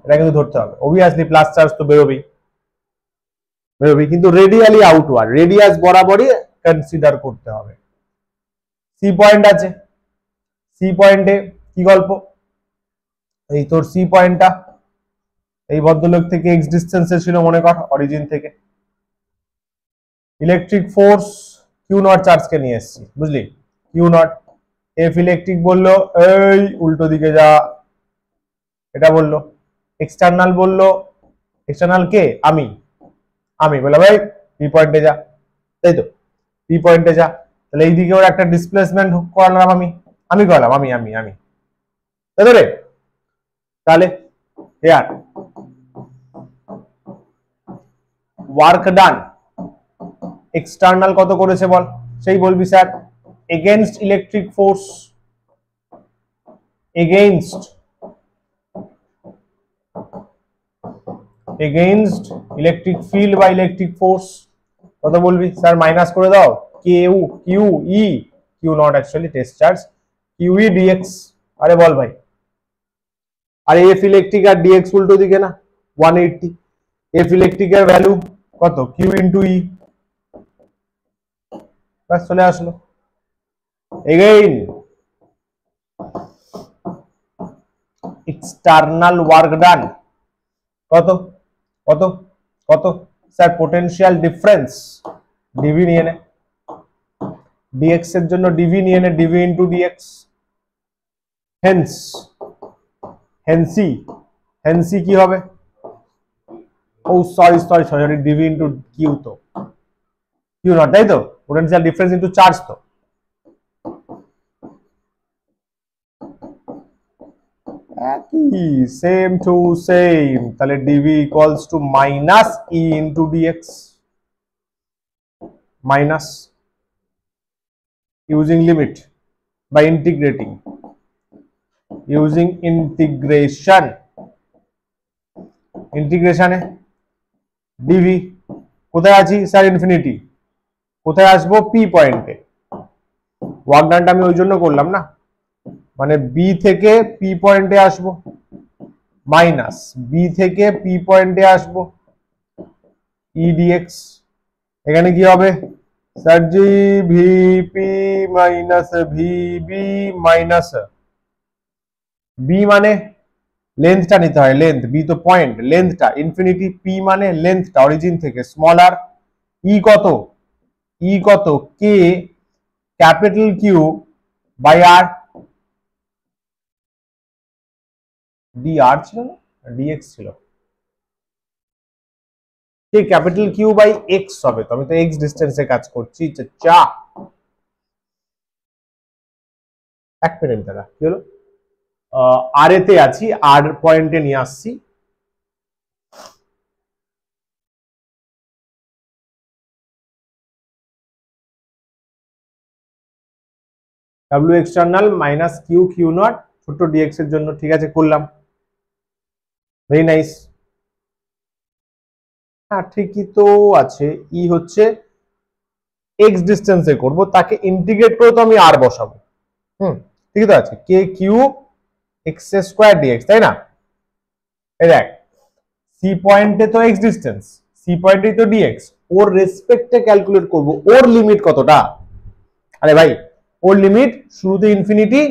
এটা কিন্তু ধরতে হবে। অবভিয়াসলি প্লাস চার্জ তো বেরোবেই বেরোবেই, কিন্তু রেডিয়ালি আউটওয়ার্ড, রেডিয়াস বরাবরই কনসিডার করতে হবে। সি পয়েন্ট আছে, সি পয়েন্টে কি গল্প? এই তোর সি পয়েন্টটা এই ভদ্রলোক থেকে এক্স ডিস্টেন্সে ছিল, মনে কর অরিজিন থেকে। ইলেকট্রিক ফোর্স কিউ নট চার্জকে নিয়ে এসেছি, বুঝলি? কিউ নট, এফ ইলেকট্রিক বললো এই উল্টো দিকে যা, এটা বললো। এক্সটার্নাল বললো, এক্সটার্নাল কে? আমি, আমি বললাম ভাই পি পয়েন্টে যা, তাই তো? পি পয়েন্টে যা, তাহলে এইদিকে ওর একটা ডিসপ্লেসমেন্ট করলাম, আমি করলাম, আমি তাই তো রে? তাহলে ইয়ার ওয়ার্ক ডান, এক্সটার্নাল কত করেছে বল? সেই বলবি sir against electric force, against electric field বা ইলেকট্রিক ফোর্স, কত বলবি? স্যার মাইনাস করে দাও, Q Q E, Q naught actually test charge, Q E d x. আরে বল ভাই, আর এফ ইলেকট্রিক আর ডিএক্স উল্টো দিকে না, 180। এফ ইলেকট্রিকের ভ্যালু কত? কিউ ইন্টু ই, ব্যাস চলে আসলো। এগেইন এক্সটার্নাল ওয়ার্ক ডান কত কত কত? স্যার পোটেনশিয়াল ডিফারেন্স, ডিভি নিয়ে নে, ডিএক্স এর জন্য ডিভি নিয়ে নে, DV into DX. Hence hence কি হবে? Oh sorry, DV into Q, তো কিউ নট, তাই তো? পোটেনশিয়াল ডিফারেন্স ইন্টু চার্জ, তো একই, সেম টু সেম। তাহলে DV equals to minus E into DX, minus using limit by integrating, using integration, ইন্টিগ্রেশনে DV কোথায় আছি স্যার? ইনফিনিটি। কোথায় আসবো? পি পয়েন্টে। ওয়ার্ক ডানটা আমি ওই জন্য করলাম না, মানে বি থেকে পি পয়েন্টে আসবো, মাইনাস বি থেকে পি পয়েন্টে আসবো ইডিএক্স। এখানে কি হবে sir ji? VP minus VB minus B মানে লেন্থটা নিতে হয়, লেন্থ, বি তো পয়েন্ট, লেন্থটা ইনফিনিটি, পি মানে লেন্থটা অরিজিন থেকে স্মল আর, ই কত? ই কত? K capital Q by R, D R ছিল না, ডিএক্স ছিল, K capital Q by X হবে। তো আমি তো এক্স ডিস্টেন্সে কাজ করছি। চা এক মিনিট দাদা, কি হলো? আর এতে আছি, আর পয়েন্টে নিয়ে আসছি। W external minus Q Q naught ছোট ডিএক্স এর জন্য, ঠিক আছে করলাম, ভেরি নাইস। হ্যাঁ ঠিকই তো আছে, ই হচ্ছে এক্স ডিস্টেন্সে করব, তাকে ইন্টিগ্রেট করে তো আমি আর বসাবো। ঠিকই তো আছে, K Q x square dx, তাই না? এই দেখ, সি পয়েন্টে তো এক্স ডিস্টেন্স, সি পয়েন্টে তো ডিএক্স, ওর রেসপেক্টে ক্যালকুলেট করব ওর লিমিট কতটা। আরে ভাই, ওর লিমিট শুরুতে ইনফিনিটি,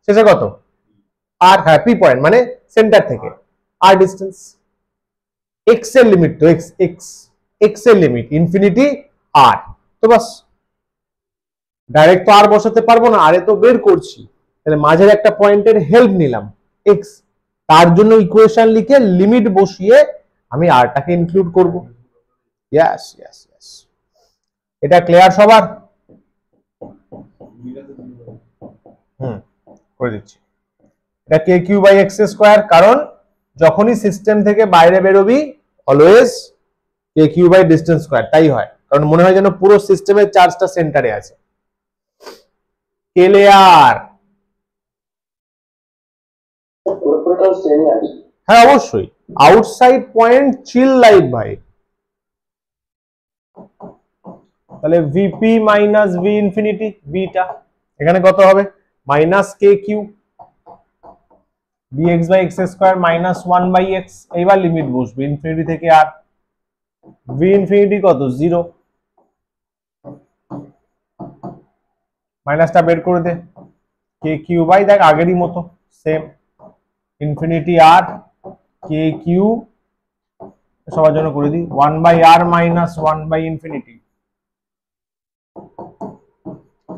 শেষে কত? আর, হ্যাঁ পি পয়েন্ট মানে সেন্টার থেকে আর ডিস্টেন্স। এক্স এর লিমিট তো এক্স, এক্স এক্স এর লিমিট ইনফিনিটি আর, তো বাস। ডাইরেক্ট তো আর বসাতে পারবো না, আরে তো বের করছি, তাহলে মাঝের একটা পয়েন্টের হেল্প নিলাম এক্স, তার জন্য ইকুয়েশন লিখে লিমিট বসিয়ে আমি আরটাকে ইনক্লুড করব। ইয়েস ইয়েস ইয়েস, এটা ক্লিয়ার সবার? করে দিচ্ছি। এটা K Q by X square, কারণ যখনই সিস্টেম থেকে বাইরে বেরোবি always K Q by distance square, তাই হয়, কারণ মনে হয় যেন পুরো সিস্টেমের চার্জটা সেন্টারে আছে। ক্লিয়ার? হ্যাঁ অবশ্যই, আউটসাইড পয়েন্ট চিল লাইট ভাই। তাহলে VP minus V infinity, beta এখানে কত হবে? Minus K Q DX by X square minus 1 by X. এইবার লিমিট বসবে ইনফিনিটি থেকে আর, ভি ইনফিনিটি কত? 0, মাইনাসটা বের করে দে, কে কিউ বাই, দেখ আগেরই মতো সেম, ইনফিনিটি আর কে কিউ, সবার জন্য করে দিই 1 by R minus 1 by infinity.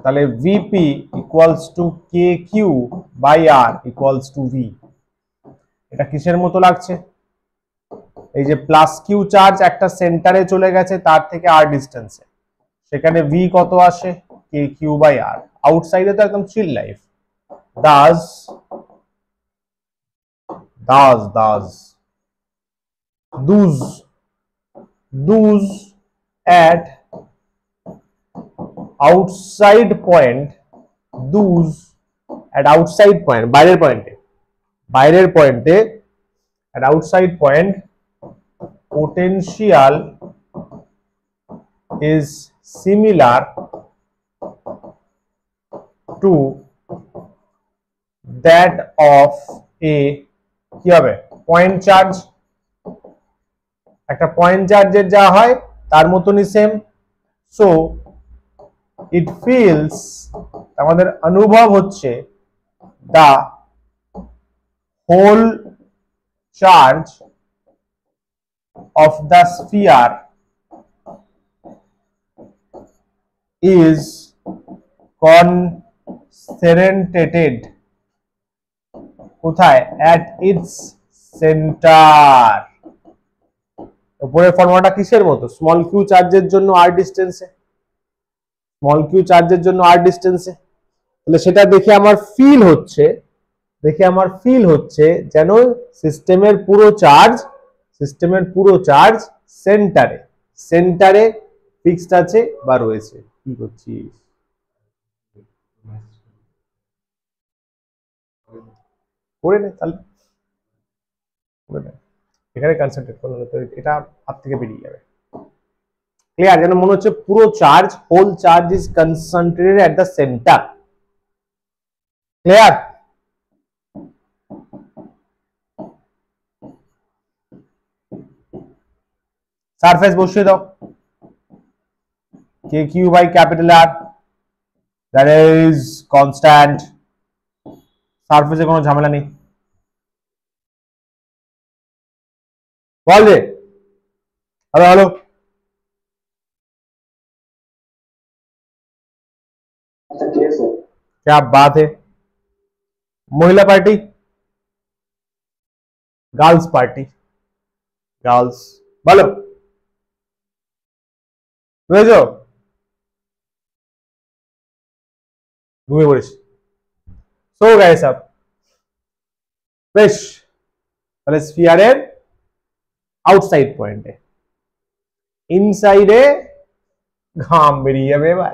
তাহলে VP equals to K Q by R equals to V. এটা কিসের মতো লাগছে? এই যে প্লাস কিউ চার্জ একটা সেন্টারে চলে গেছে তার থেকে আর ডিস্টেন্সে, সেখানে ভি কত আসে? কে কিউ বাই আর। আউটসাইডে তো একদম chill life. Thus thus thus does does at outside point, দুজ at outside point, বাইরের পয়েন্টে, বাইরের পয়েন্টে at outside point potential is similar to that of a, কি হবে? Point charge. একটা পয়েন্ট চার্জের যা হয় তার মতনই সেম। সো ইট ফিলস, আমাদের অনুভব হচ্ছে, the whole charge of the sphere is concentrated কোথায়? at its center। উপরের ফর্মুলাটা কিসের মতো? স্মল কিউ চার্জের জন্য আর ডিস্টেন্সে, স্মল কিউ চার্জের জন্য আর ডিস্টেন্সে। তাহলে সেটা দেখে আমার ফিল হচ্ছে দেখে আমার ফিল হচ্ছে যেন সিস্টেমের পুরো চার্জ সেন্টারে ফিক্সড আছে বা রয়েছে। কি করছিস? করে নে তাহলে, করে নে। এখানে কনসেন্ট্রেট করলে তো এটা হাত থেকে বেরিয়ে যাবে। ক্লিয়ার? যেন মনে হচ্ছে পুরো whole charge is concentrated at the centre. Clear? Surface বসিয়ে দাও, K Q by capital R, that is constant. সারফেসে কোনো ঝামেলা নেই। বল রে, হ্যালো হ্যালো, क्या बात है। महिला पार्टी, গার্লস পার্টি, গার্লস, বলো বুঝেছো? ঘুমিয়ে পড়েছি। সো গাইস আপ বেশ, তাহলে স্ফিয়ারের আউটসাইড পয়েন্টে, ইনসাইডে ঘাম বেরিয়ে যাবে। এবার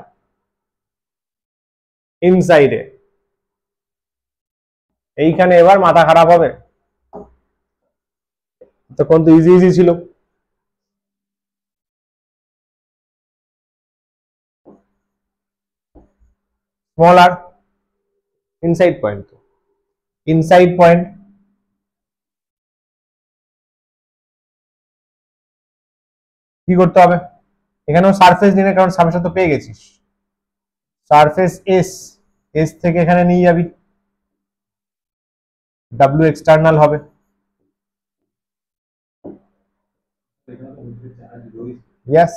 ইনসাইডে, এইখানে এবার মাথা খারাপ হবে। তখন তো ইজি ইজি ছিল। স্মল আর ইনসাইড পয়েন্ট, ইনসাইড পয়েন্ট কি করতে হবে? এখানেও সারফেস নিয়ে, কারণ সারফেস তো পেয়ে গেছিস। সারফেস এস থেকে এখানে নিয়ে যাবি, ডাব্লিউ এক্সটার্নাল হবে। Yes,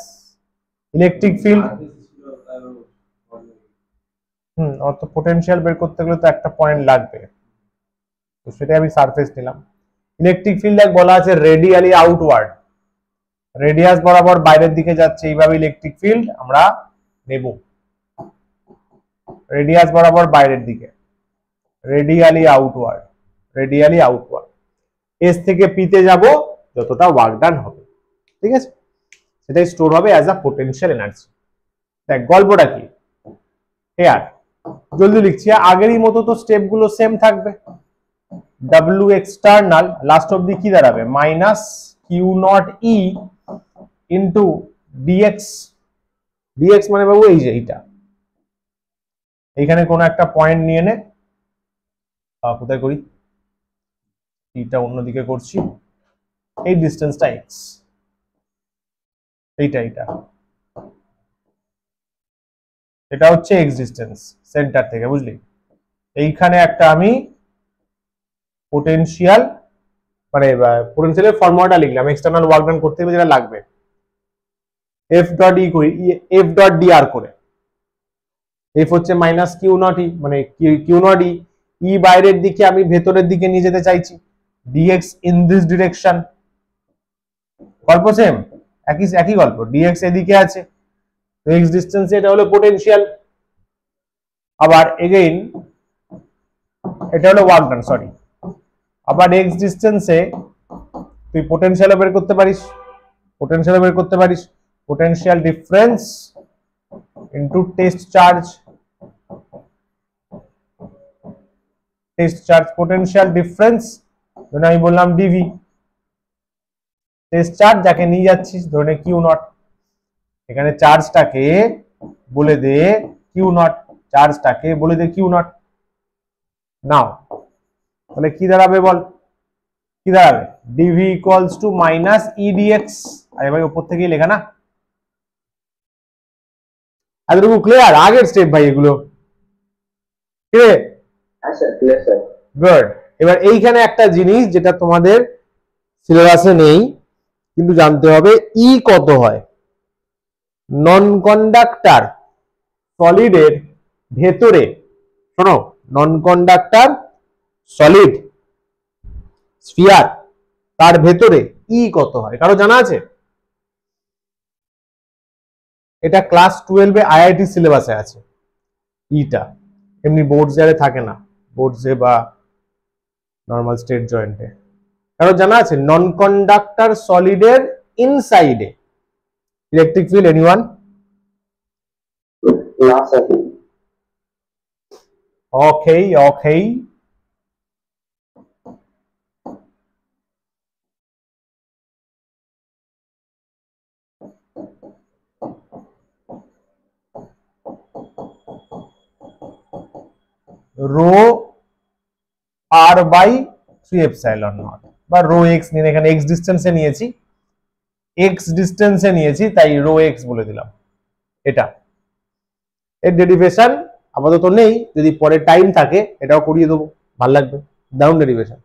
electric field. অত পোটেনশিয়াল বের করতে গেলে তো একটা পয়েন্ট লাগবে, তো সেটাই আমি সারফেস নিলাম। ইলেকট্রিক ফিল্ড বলা আছে রেডিয়ালি আউটওয়ার্ড, রেডিয়াস বরাবর বাইরের দিকে যাচ্ছে, এইভাবে ইলেকট্রিক ফিল্ড আমরা নেব। রেডিয়াস বরাবর বাইরের দিকে, radially outward, radially outward. S থেকে পিতে যাব, যতটা ওয়ার্ক ডান হবে, ঠিক আছে, সেটাই স্টোর হবে অ্যাজ আ পোটেনশিয়াল এনার্জি। দেখ গল্পটা কি, হেয়ার জলদি লিখছি, আগেরই মতো তো স্টেপ গুলো সেম থাকবে। ডাব্লিউ এক্সটার্নাল লাস্ট অব্দি কি দাঁড়াবে? Minus Q naught E into DX. DX মানে বাবু এই যে এইটা, এইখানে কোনো একটা পয়েন্ট নিয়ে নে। কোথায় করি? এইটা অন্যদিকে করছি, এই ডিস্টেন্সটা এক্স, এইটা এটা হচ্ছে এক্স ডিস্টেন্স সেন্টার থেকে, বুঝলি? এইখানে একটা আমি পোটেনশিয়াল, মানে পোটেনশিয়ালের ফর্মুলাটা লিখলাম, এক্সটার্নাল ওয়ার্ক ডান করতে হবে যেটা লাগবে, এফ ডট ই করি, এফ ডট ডি আর করে। এফ হচ্ছে মাইনাস কিউ নট ই, মানে কিউ নট ই, ই বাইরের দিকে আমি ভেতরের দিকে নিয়ে যেতে চাইছি, ডিএক্স ইন দিস ডিরেকশন। গল্প সেম, একই গল্প, ডিএক্স এদিকে আছে, তো এক্স ডিস্টেন্স এটা হলো পোটেনশিয়াল। আবার এগেইন এটা হলো ওয়ার্ক ডান, সরি। আবার এক্স ডিস্টেন্সে তুই পোটেনশিয়াল বের করতে পারিস, potential difference into test charge, potential difference ধরে আমি বললাম ডিভি, টেস্ট চার্জ যাকে নিয়ে যাচ্ছিস ধরে কিউ নট, এখানে চার্জটাকে বলে দে কিউ নট, নাও তাহলে কি দাঁড়াবে বল? কি দাঁড়াবে? DV equals to minus EDX. আরে ভাই উপর থেকেই লেখা না, এতটুকু ক্লিয়ার? আগের স্টেপ ভাই এগুলো, গুড। এবার এইখানে একটা জিনিস যেটা তোমাদের সিলেবাসে নেই কিন্তু জানতে হবে, ই কত হয় নন কন্ডাক্টর সলিডের ভেতরে। শোনো, নন কন্ডাক্টর সলিড স্ফিয়ার, তার ভেতরে ই কত হয় কারো জানা আছে? এটা ক্লাস 12 এ আইআইটি সিলেবাসে আছে ইটা, এমনি বোর্ডস এ থাকে না, বোর্ডস এ বা নর্মাল স্টেট জয়েন্টে। কারো জানা আছে নন কন্ডাক্টর সলিডের ইনসাইডে ইলেকট্রিক ফিল্ড? এনিওয়ান? না sir. Okay okay, rho R by 3 epsilon naught বা রো এক্স নিয়ে, এখানে এক্স ডিস্টেন্সে নিয়েছি, তাই রো এক্স বলে দিলাম। এটা এর ডেরিভেশন আপাতত নেই, যদি পরে টাইম থাকে এটাও করিয়ে দেবো, ভাল লাগবে। ডাউন ডেরিভেশন,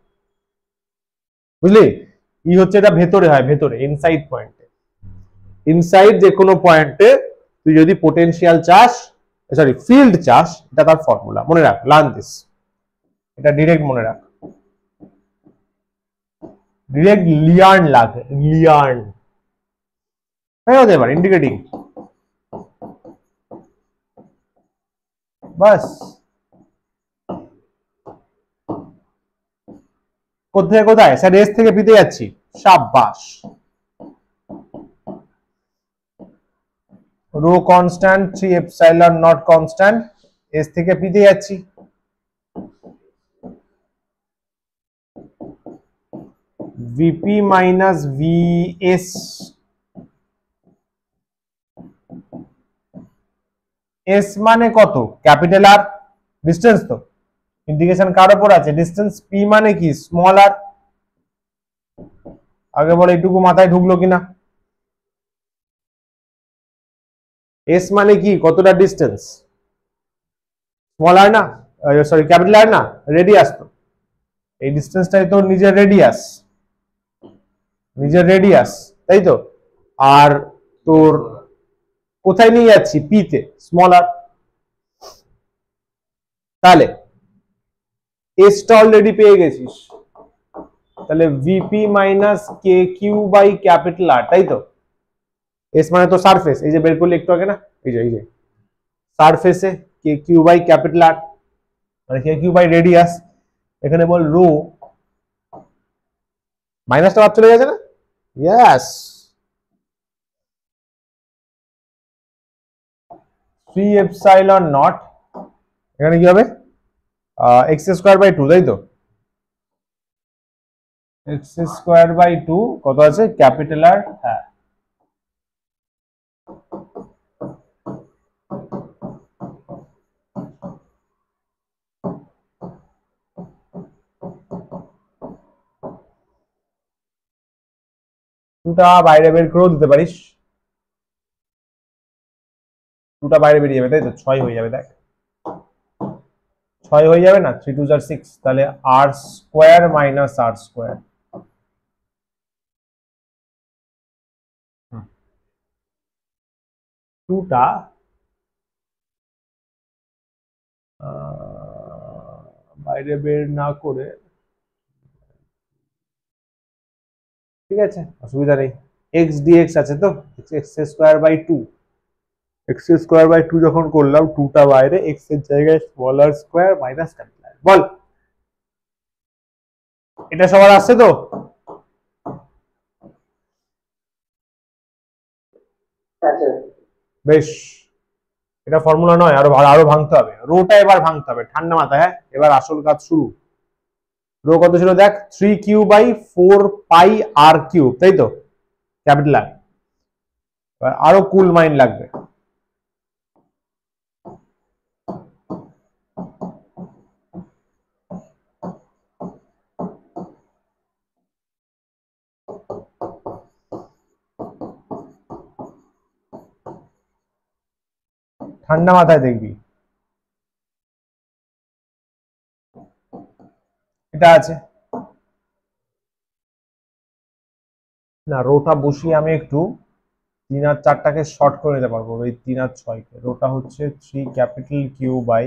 বুঝলি? ই হচ্ছে এটা ভেতরে হয়, ভেতরে ইনসাইড পয়েন্টে, ইনসাইড যে কোনো পয়েন্টে তুই যদি পোটেনশিয়াল চাস, সরি ফিল্ড চাস, এটা তার ফর্মুলা মনে রাখ, লার্ন দিস, এটা ডিরেক্ট মনে রাখ, ডিরেক্ট লিয়ার্ন লাগে, লিয়ার্ন হতে পারে ইন্ডিকেটিং, বাস। কোথায় কোথায় স্যার? এস থেকে পিতে যাচ্ছি, সাবাস। Rho constant, 3 epsilon naught constant, S থেকে পিতে যাচ্ছি। ভিপি মাইনাস ভিএস, এস মানে কত? ক্যাপিটাল আর, ডিস্টেন্স তো, ইন্ডিকেশন কার উপর আছে? ডিস্টেন্স। পি মানে কি? Small R. আগে বলে এইটুকু মাথায় ঢুকলো কিনা? এস মানে কি? কতটা ডিস্টেন্স? স্মল আর না, সরি ক্যাপিটাল আর না, রেডিয়াস তো, এই ডিস্টেন্সটাই তো নিজের রেডিয়াস, নিজের রেডিয়াস, তাই তো। আর তোর কোথায় নিয়ে যাচ্ছি? পি তে, স্মল আর। তাহলে এসটা অলরেডি পেয়ে গেছিস, তাহলে VP minus K Q by capital R, তাই তো। এস মানে তো সারফেস, এই যে বের করলে একটু আগে না, এই যে সারফেসে কে কিউ বাই ক্যাপিটাল আর, মানে কে কিউ বাই রেডিয়াস। এখানে বল রো, মাইনাসটা বাদ চলে গেছে না? ইয়েস, 3 এপসাইলন নট, এখানে কি হবে? এক্স স্কোয়ার বাই 2, তাই তো। এক্স স্কোয়ার বাই 2 কত আছে? ক্যাপিটাল আর, হ্যাঁ। দুটা বাইরে বের করেও দিতে পারিস, দুটা বাইরে বেরিয়ে যাবে, তাই তো। 6 হয়ে যাবে, দেখ 6 হয়ে যাবে না, 3 2 আর 6, তাহলে আর স্কোয়ার মাইনাস আর স্কোয়ার। টুটা বাইরে বের না করে, ঠিক আছে, অসুবিধা নেই। এক্স ডিএক্স আছে তো, X square by 2, X square by 2 যখন করলাম, টুটা বাইরে, এক্স এর জায়গায় small R square minus capital. বল এটা সবার আসছে তো? বেশ, এটা ফর্মুলা নয়, আরো আরো ভাঙতে হবে, রোটা এবার ভাঙতে হবে ঠান্ডা মাথায়। হ্যাঁ, এবার আসল কাজ শুরু। রো কত ছিল দেখ? 3 Q by 4 pi R cube, তাই তো, ক্যাপিটাল আর। এবার আরো কুল মাইন্ড লাগবে, ঠান্ডা মাথায় দেখবি। এটা আছে না, রোটা বসিয়ে আমি একটু 3 আর 4টাকে শর্ট করে নিতে পারবো, এই 3 আর 6কে। রোটা হচ্ছে 3 capital Q by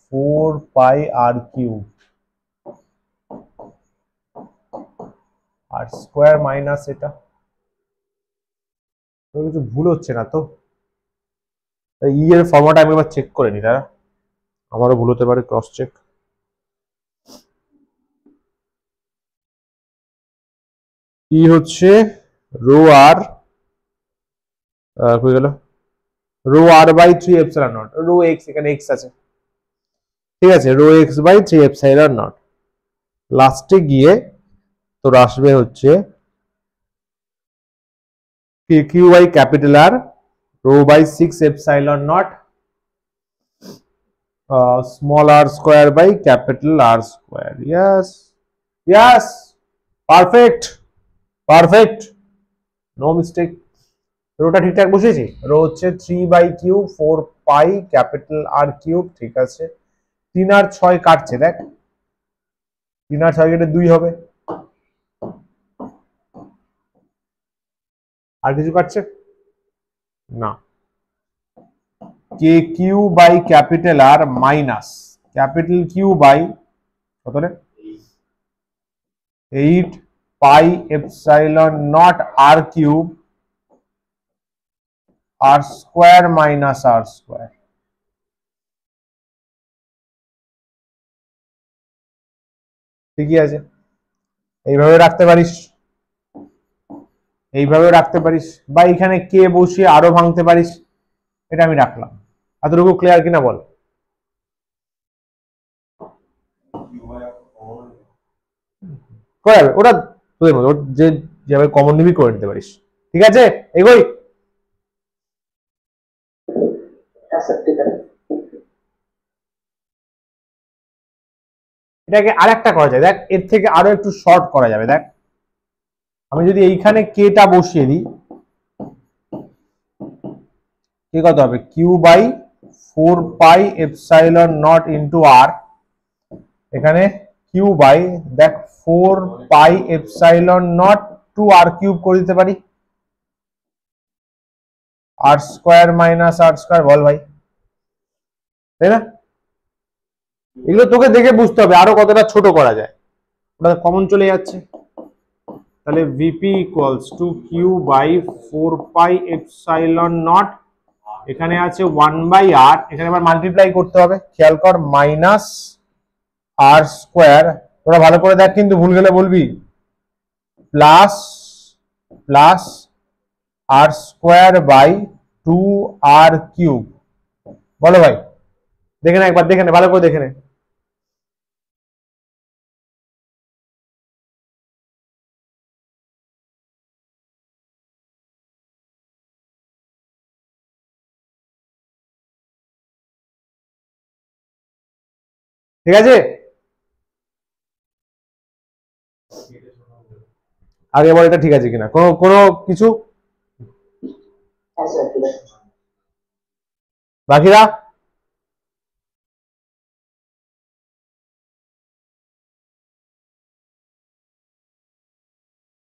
4 pi R cube, R square minus এটা। কিছু ভুল হচ্ছে না তো? ই এর ফর্মুলাটা আমি এবার চেক করে নি, দাঁড়া, আমারও ভুল হতে পারে, ক্রস চেক। ই হচ্ছে রো আর কই গেল, rho R by 3 epsilon naught, rho X, এখানে এক্স আছে, ঠিক আছে, rho X by 3 epsilon naught. লাস্টে গিয়ে তোর আসবে হচ্ছে K Q by capital R rho by 6 epsilon naught small r square by capital R square. Yes, yes, perfect, perfect, no mistake. রোটা ঠিকঠাক বসেছি, রো হচ্ছে 3 by Q 4 pi capital R cube, ঠিক আছে। 3 আর 6 কাটছে, দেখ 3 আর 6 কেটে 2 হবে, আর কিছু কাটছে না। K Q by capital R minus capital Q by কত রে, 8 pi epsilon naught R cube R square minus R square. ঠিকই আছে, এইভাবে রাখতে পারিস, এইভাবে রাখতে পারিস, বা এখানে কে বসিয়ে আরো ভাঙতে পারিস, এটা আমি রাখলাম। এতটুকু ক্লিয়ার কিনা বল? ওটা তোদের মতো, যে যেভাবে কমন নিবি করে নিতে পারিস, ঠিক আছে। এগোই। এটাকে আরেকটা করা যায়, দেখ এর থেকে আরো একটু শর্ট করা যাবে। দেখ আমি যদি এইখানে কেটা বসিয়ে দিই, কে কত হবে, Q by 4 pi epsilon naught into R, এখানে কিউ বাই দেখ 4 pi epsilon naught two R cube করে দিতে পারি, R square minus R square, বল ভাই, তাই না? এগুলো তোকে দেখে বুঝতে হবে আরো কতটা ছোট করা যায়, ওটা কমন চলে যাচ্ছে। তাহলে VP equals to Q by 4 pi epsilon naught, এখানে আছে 1 বাই আর, এখানে আবার মাল্টিপ্লাই করতে হবে, খেয়াল কর, মাইনাস আর স্কোয়ার, তোরা ভালো করে দেখ কিন্তু ভুল গেলে বলবি, plus plus R square by 2 R cube. বলো ভাই, দেখে নে একবার, দেখে নে ভালো করে, দেখে নে। ঠিক আছে, আগে বল এটা ঠিক আছে কিনা, কোনো কোনো কিছু বাকিরা?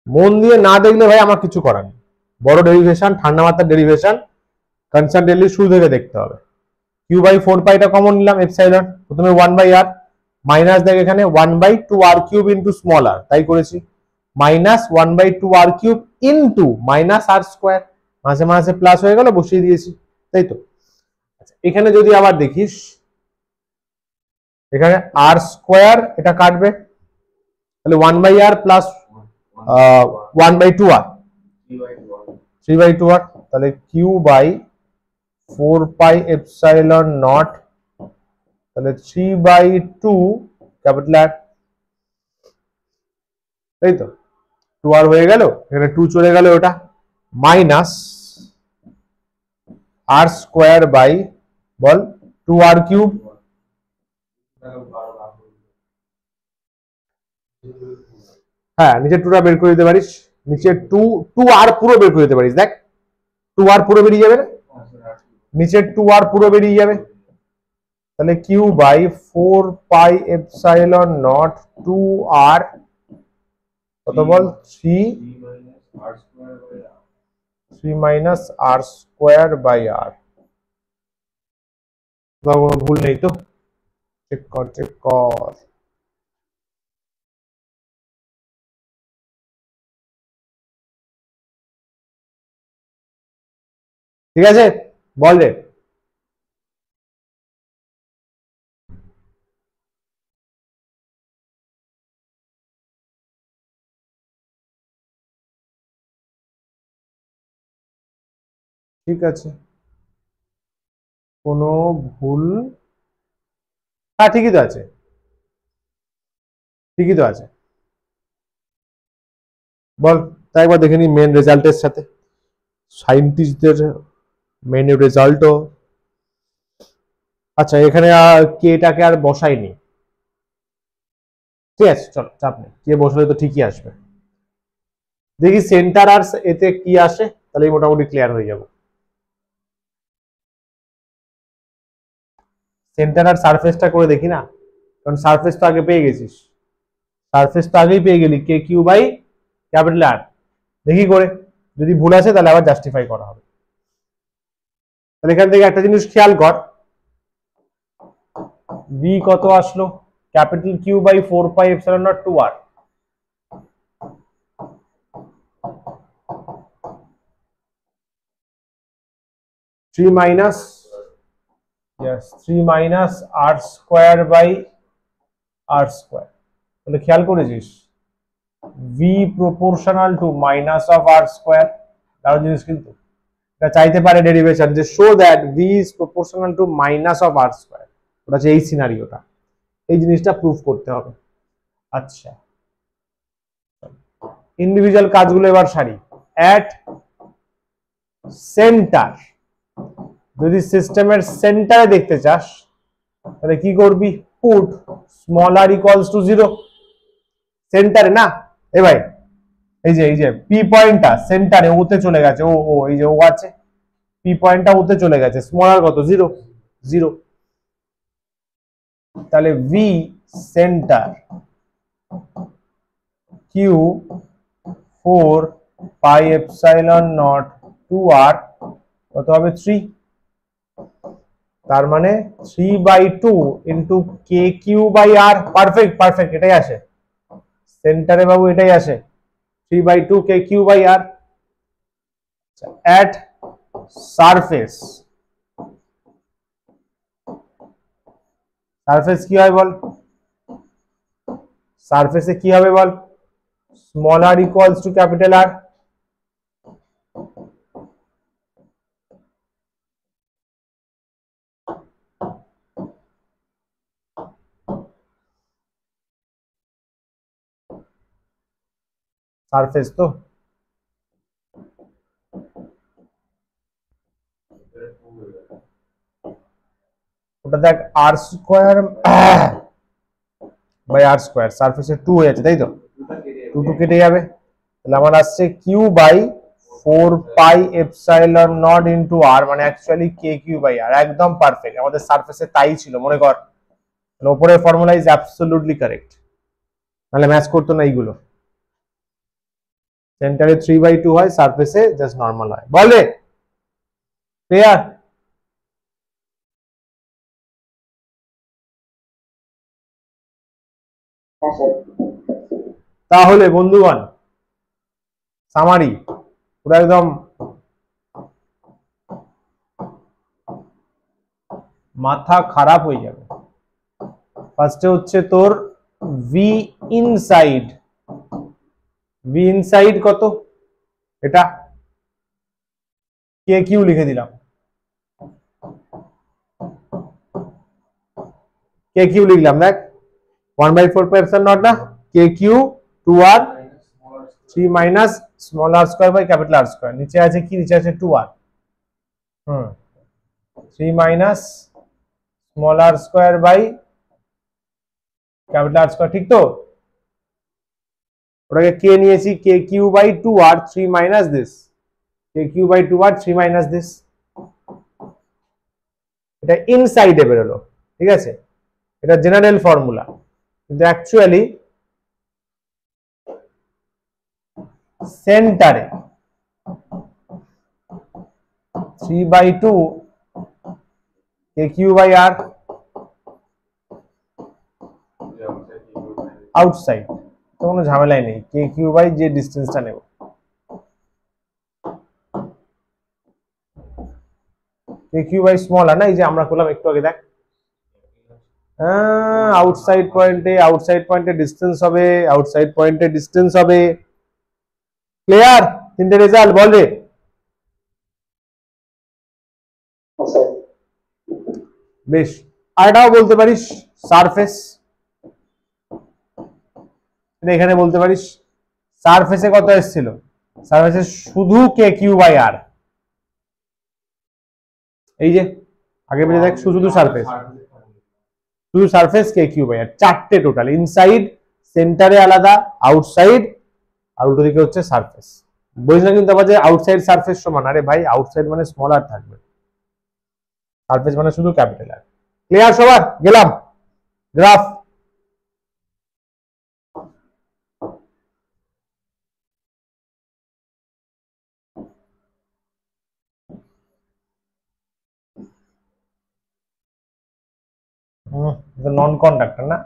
মন দিয়ে না দেখলে ভাই আমার কিছু করার নেই। বড় ডেরিভেশন, ঠান্ডা মাথার ডেরিভেশন, কনস্ট্যান্টলি শুরু থেকে দেখতে হবে। কিউ বাই 4 পাইটা কমন নিলাম, এপসাইলন, প্রথমে 1 বাই আর, মাইনাস দেখ এখানে 1 by 2 R cube into small R, তাই করেছি, মাইনাস 1 by 2 R cube into minus R square, মাঝে মাঝে প্লাস হয়ে গেল, বসিয়ে দিয়েছি, তাই তো। আচ্ছা, এখানে যদি আবার দেখিস, এখানে আর স্কোয়ার এটা কাটবে, তাহলে 1 by R plus 1 by 2 R, 3 by 2 R, তাহলে Q by 4 pi epsilon naught, তাহলে 3 বাই 2 ক্যাপিটাল আর, তাই তো। 2 আর হয়ে গেল, এখানে 2 চলে গেল, ওটা মাইনাস আর স্কোয়ার বাই, বল, 2 আর কিউব, হ্যাঁ নিচে 2টা বের করে দিতে পারিস, নিচে 2 2 আর পুরো বের করে দিতে পারিস, দেখ 2 আর পুরো বেরিয়ে যাবে না, নিচে 2 আর পুরো বেরিয়ে যাবে, তাহলে Q by 4 pi epsilon naught 2 R কত বল, 3 minus R square by R. কোনো ভুল নেই তো? চেক কর, চেক কর। ঠিক আছে, বল রে। ঠিক আছে, কোনো ভুল, হ্যাঁ ঠিকই তো আছে, ঠিকই তো আছে। বল, তাই একবার দেখে নি মেন রেজাল্টের সাথে, সায়েন্টিস্টদের মেন রেজাল্টও। আচ্ছা, এখানে কেটাকে আর বসাইনি, ঠিক আছে, চলো চাপ নেই, কে বসলে তো ঠিকই আসবে। দেখি সেন্টার আর এতে কি আসে, তাহলে মোটামুটি ক্লিয়ার হয়ে যাব। সেন্টার আর সারফেসটা করে দেখি না, কারণ সারফেস তো আগে পেয়ে গেছিস, সারফেস তো আগেই পেয়ে গেলি, কে কিউ বাই ক্যাপিটাল আর। দেখি করে, যদি ভুল আছে তাহলে আবার জাস্টিফাই করা হবে। তাহলে এখান থেকে একটা জিনিস খেয়াল কর, ভি কত আসলো, capital Q by 4 pi epsilon naught 2r, three minus, yes 3 minus R square by R square. তাহলে খেয়াল করেছিস V proportional to minus of R square, দারুণ জিনিস কিন্তু। এটা চাইতে পারে ডেরিভেশন, যে show that V is proportional to minus of R square, ওটা হচ্ছে এই সিনারিওটা, এই জিনিসটা প্রুফ করতে হবে। আচ্ছা, ইন্ডিভিজুয়াল কাজগুলো এবার সারি। অ্যাট সেন্টার, যদি সিস্টেমের সেন্টারে দেখতে চাস তাহলে কি করবি, put small R equals to 0 সেন্টারে না। এ ভাই, এই যে পি পয়েন্টটা সেন্টারে ওতে চলে গেছে, ও এই যে ও আছে, পি পয়েন্টটা ওতে চলে গেছে, স্মল আর কত 0 0, তাহলে V centre Q 4 pi epsilon naught 2r কত হবে 3, তার মানে 3/2 into K Q by R. Perfect perfect, এটাই আসে সেন্টারে বাবু, এটাই আসে 3/2 K Q by R. At surface, surface কি হয় বল, সারফেসে কি হবে বল, small R equals to capital R, surface তো ওটা দেখ R square by R square, সারফেসে 2 হয়ে যাচ্ছে তাই তো, 2 কেটে যাবে, তাহলে আমার আসছে Q by 4 pi epsilon naught into R, মানে actually K Q by R. একদম পারফেক্ট, আমাদের সারফেসে তাই ছিল মনে কর, উপরের ফর্মুলা ইজ অ্যাবসলিউটলি কারেক্ট, নাহলে ম্যাচ করতো না এইগুলো। সেন্টারে 3/2 হয়, সারফেসে জাস্ট নর্মাল হয়। বল রে, ক্লিয়ার? তাহলে বন্ধুগণ, সামারি পুরো একদম মাথা খারাপ হয়ে যাবে। ফার্স্টে হচ্ছে তোর ভি ইনসাইড, ভি ইনসাইড কত, এটা কে কিউ লিখে দিলাম, কে কিউ লিখলাম, দেখ 1/4 পাই এপসাইলন নট না, K Q 2r 3 minus small R square by capital R square, নিচে আছে কি, নিচে আছে 2r, 3 minus small R square by capital R square, ঠিক তো? ওটাকে কে নিয়েছি, K Q by 2r 3 minus this, K Q by 2r 3 minus this, এটা ইনসাইডে বেরোলো, ঠিক আছে, এটা জেনারেল ফর্মুলা, কিন্তু অ্যাকচুয়ালি সেন্টারে 3/2 K Q by R, outside তো কোনো ঝামেলাই নেই, কে কিউ বাই যে ডিস্টেন্সটা নেব, কে কিউ বাই স্মল আর না, এই যে আমরা করলাম একটু আগে, দেখ আউটসাইড পয়েন্টে ডিস্টেন্স হবে, আউটসাইড পয়েন্টে ডিস্টেন্স হবে। ক্লিয়ার? তিনটে রেজাল্ট বল রে। বেশ, আর এটাও বলতে পারিস সারফেস, এখানে বলতে পারিস সারফেসে কত এসেছিল, সারফেসে শুধু কে কিউ বাই আর, এই যে আগে পেয়ে দেখ শুধু সারফেস, শুধু সারফেস কে কিউ বাই আর, চারটে টোটাল, ইনসাইড, সেন্টারে আলাদা, আউটসাইড, আর উল্টো দিকে হচ্ছে সারফেস। বুঝলি না কিন্তু আবার যে আউটসাইড সারফেস সমান, আরে ভাই আউটসাইড মানে স্মল আর থাকবে, সারফেস মানে শুধু ক্যাপিটাল আর। ক্লিয়ার সবার? গেলাম গ্রাফ। নন কন্ডাক্টর না,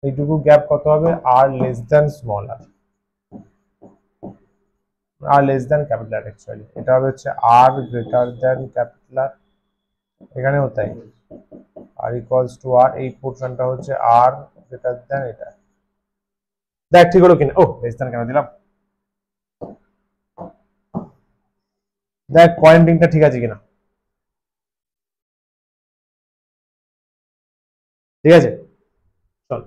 এইটুকু গ্যাপ কত হবে, R less than small R less than capital R, actually এটা হবে হচ্ছে আর গ্রেটার দেন ক্যাপিটাল আর, এখানেও তাই, আর ইকুয়ালস টু আর, এই পোর্শনটা হচ্ছে আর গ্রেটার দেন এটা। দেখ ঠিক হলো কিনা, ও লেস দেন কেন দিলাম, দেখ পয়েন্টিংটা ঠিক আছে কিনা, ঠিক আছে চল।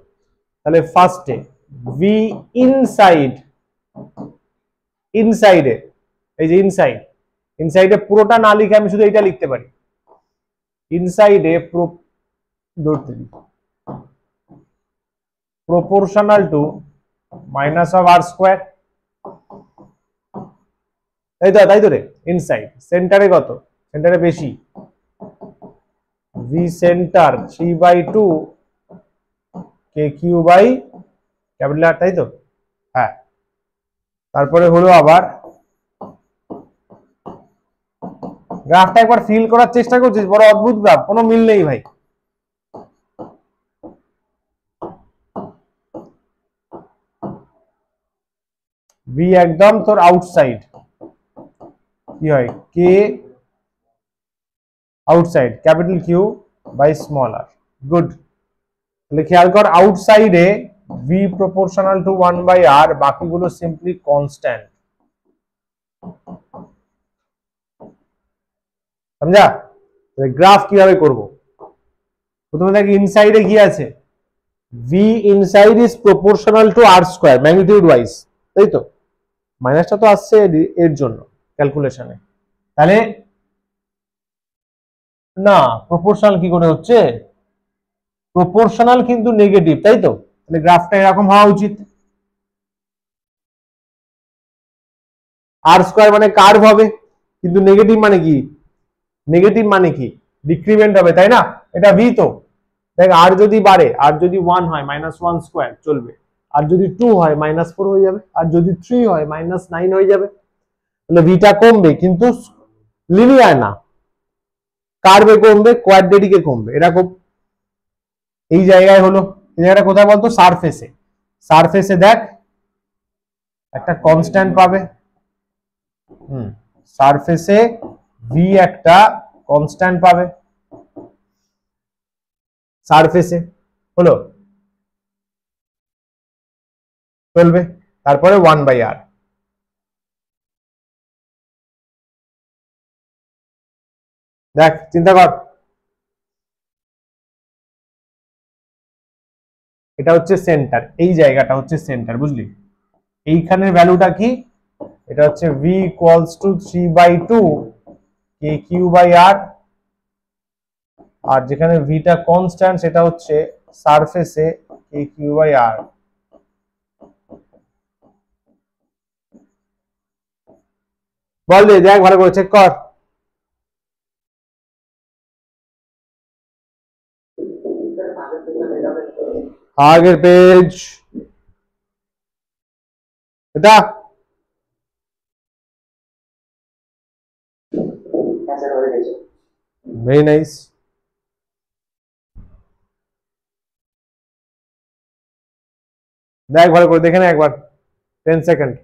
তাহলে ফার্স্টে ভি ইনসাইড, ইনসাইডে, এই যে ইনসাইড, ইনসাইডে পুরোটা না লিখে আমি শুধু এটা লিখতে পারি, ইনসাইডে proportional to minus of R square, তাই তো রে, ইনসাইড সেন্টারে কত, সেন্টারে বেশি, V centre 3/2 K Q by capital R, তাই তো, হ্যাঁ। তারপরে হলো আবার গ্রাফটা একবার ফিল করার চেষ্টা করছিস, বড় অদ্ভুত গ্রাফ, কোনো মিল নেই ভাই। ভি একদম তোর আউটসাইড, কি হয় K outside capital Q by small R, good. তাহলে খেয়াল কর আউটসাইডে ভি প্রপোর্শনাল টু 1/r, বাকিগুলো সিম্পলি কনস্ট্যান্ট, সমঝা? গ্রাফ কিভাবে করব, প্রথমে দেখ ইনসাইডে কি আছে, V inside is proportional to R square magnitude wise, তাই তো, মাইনাসটা তো আসছে এর জন্য ক্যালকুলেশনে, তাহলে না প্রপোর্শনাল কি করে হচ্ছে, প্রপোর্শনাল কিন্তু নেগেটিভ, তাই তো, তাহলে গ্রাফটা এরকম হওয়া উচিত, আর স্কোয়ার মানে কার্ভ হবে, কিন্তু নেগেটিভ মানে কি, নেগেটিভ মানে কি ডিক্রিমেন্ট হবে, তাই না, এটা ভি তো, দেখ আর যদি বাড়ে, আর যদি 1 হয় -1 স্কোয়ার চলবে, আর যদি 2 হয় -4 হয়ে যাবে, আর যদি 3 হয় -9 হয়ে যাবে, তাহলে ভিটা কমবে কিন্তু লিনিয়ার না, কার্ভে কমবে, কোয়াড্রেটিকে কমবে, এরকম। এই জায়গায় হলো, এই জায়গাটা কোথায় বলতো, সারফেসে, সারফেসে দেখ একটা কনস্ট্যান্ট পাবে, সারফেসে ভি একটা কনস্ট্যান্ট পাবে, সারফেসে হলো, চলবে। তারপরে 1/r, দেখ চিন্তা কর, এটা হচ্ছে সেন্টার, এই জায়গাটা হচ্ছে সেন্টার, বুঝলি, এইখানের ভ্যালুটা কি, এটা হচ্ছে v equals to 3/2 K Q by R, আর যেখানে ভিটা কনস্ট্যান্ট সেটা হচ্ছে সারফেসে কে কিউ বাই আর। বল দে, দেখ ভালো করে চেক কর, আগের পেজ এটা, ভেরি নাইস। দেখ ভালো করে, দেখে না একবার, 10 সেকেন্ড।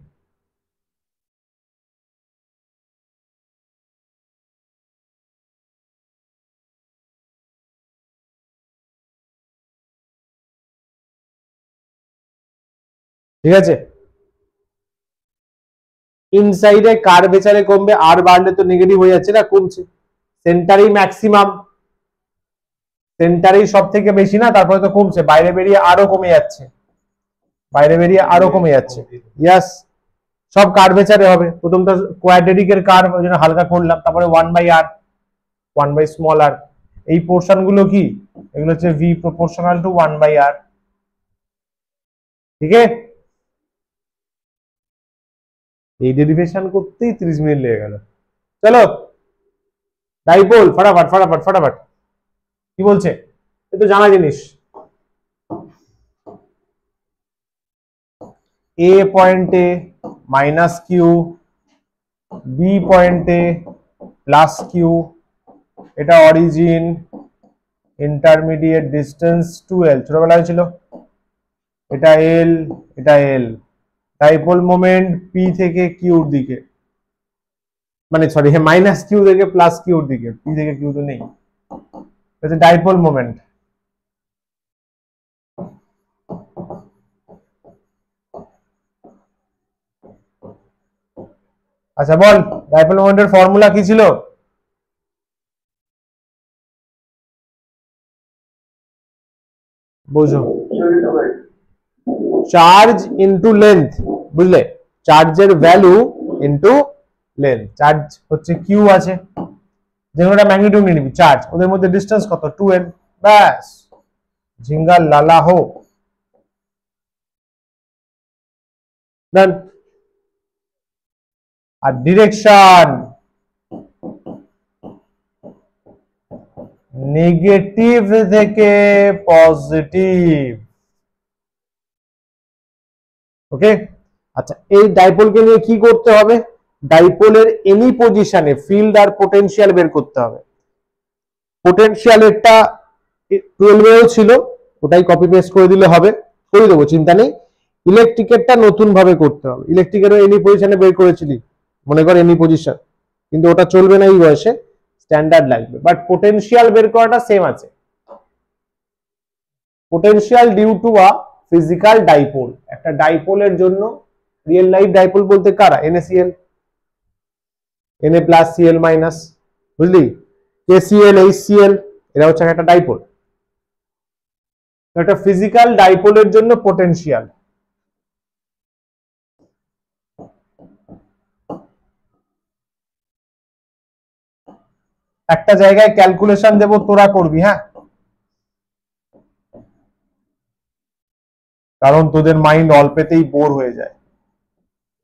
ঠিক আছে, ইনসাইডে কার্ভেচারে কমবে, আর বাড়লে তো নেগেটিভ হয়ে যাচ্ছে না, কমছে। সেন্টারেই ম্যাক্সিমাম, সেন্টারেই সব থেকে বেশি না, তারপরে তো কমছে, বাইরে বেরিয়ে আরো কমে যাচ্ছে, বাইরে বেরিয়ে আরো কমে যাচ্ছে। ইয়াস, সব কার্ভেচারে হবে। প্রথমটা কোয়াড্রেটিকের কার্ভ, ওই জন্য হালকা করলাম, তারপরে 1/r, 1/r। এই পোর্শন গুলো কি, এগুলো হচ্ছে v প্রপোর্শনাল টু 1/r। ঠিক আছে, এই ডেরিভেশন করতেই 30 মিনিট লেগে গেল। চলো ডাইপোল, ফটাফট ফটাফট ফটাফট, কি বলছে এ তো জানা জিনিস। এ পয়েন্টে মাইনাস কিউ, বি পয়েন্টে প্লাস কিউ, এটা অরিজিন, ইন্টারমিডিয়েট ডিস্টেন্স 2l, ছোটবেলায় ছিল, এটা এল, এটা এল। ডাইপোল মোমেন্ট পি থেকে কিউর দিকে, মানে সরি হ্যাঁ, মাইনাস কিউ থেকে প্লাস কিউর দিকে, পি থেকে কিউ তো নেই, এটা ডাইপোল মোমেন্ট। আচ্ছা বল, ডাইপোল মোমেন্টের ফর্মুলা কি ছিল? বুঝো, চার্জ ইনটু লেন্থ, বুঝলে, চার্জের ভ্যালু ইনটু লেন্থ। চার্জ হচ্ছে কিউ আছে, যেগুলোটা ম্যাগনিটিউড নিয়ে নিবি, চার্জ, ওদের মধ্যে ডিস্টেন্স কত, 2l, ব্যাস, ঝিঙ্গা লালা হো, ডান। আর ডিরেকশন নেগেটিভ থেকে পজিটিভ, ওকে। আচ্ছা, এই ডাইপোলকে নিয়ে কি করতে হবে? ডাইপোলের এনি পজিশনে ফিল্ড আর পোটেনশিয়াল বের করতে হবে। পোটেনশিয়াল এরটা 12 এও ছিল, ওটাই কপি পেস্ট করে দিলে হবে, করে দেবো, চিন্তা নেই। ইলেকট্রিকেরটা নতুন ভাবে করতে হবে। ইলেকট্রিকেরও এনি পজিশনে বের করেছিলি, মনে কর এনি পজিশন, কিন্তু ওটা চলবে না এই বয়সে, স্ট্যান্ডার্ড লাগবে। বাট পোটেনশিয়াল বের করাটা সেম আছে। Potential due to a physical dipole, একটা ডাইপোলের জন্য, রিয়েল লাইফ ডাইপোল বলতে কারা, NaCl, Na plus Cl minus, বুঝলি, KCl HCl, এরা হচ্ছে একটা ডাইপোল। একটা ফিজিক্যাল ডাইপোলের জন্য পোটেনশিয়াল, একটা জায়গায় ক্যালকুলেশন দেব, তোরা করবি, হ্যাঁ, কারণ তোদের মাইন্ড অল্পেতেই বোর হয়ে যায়।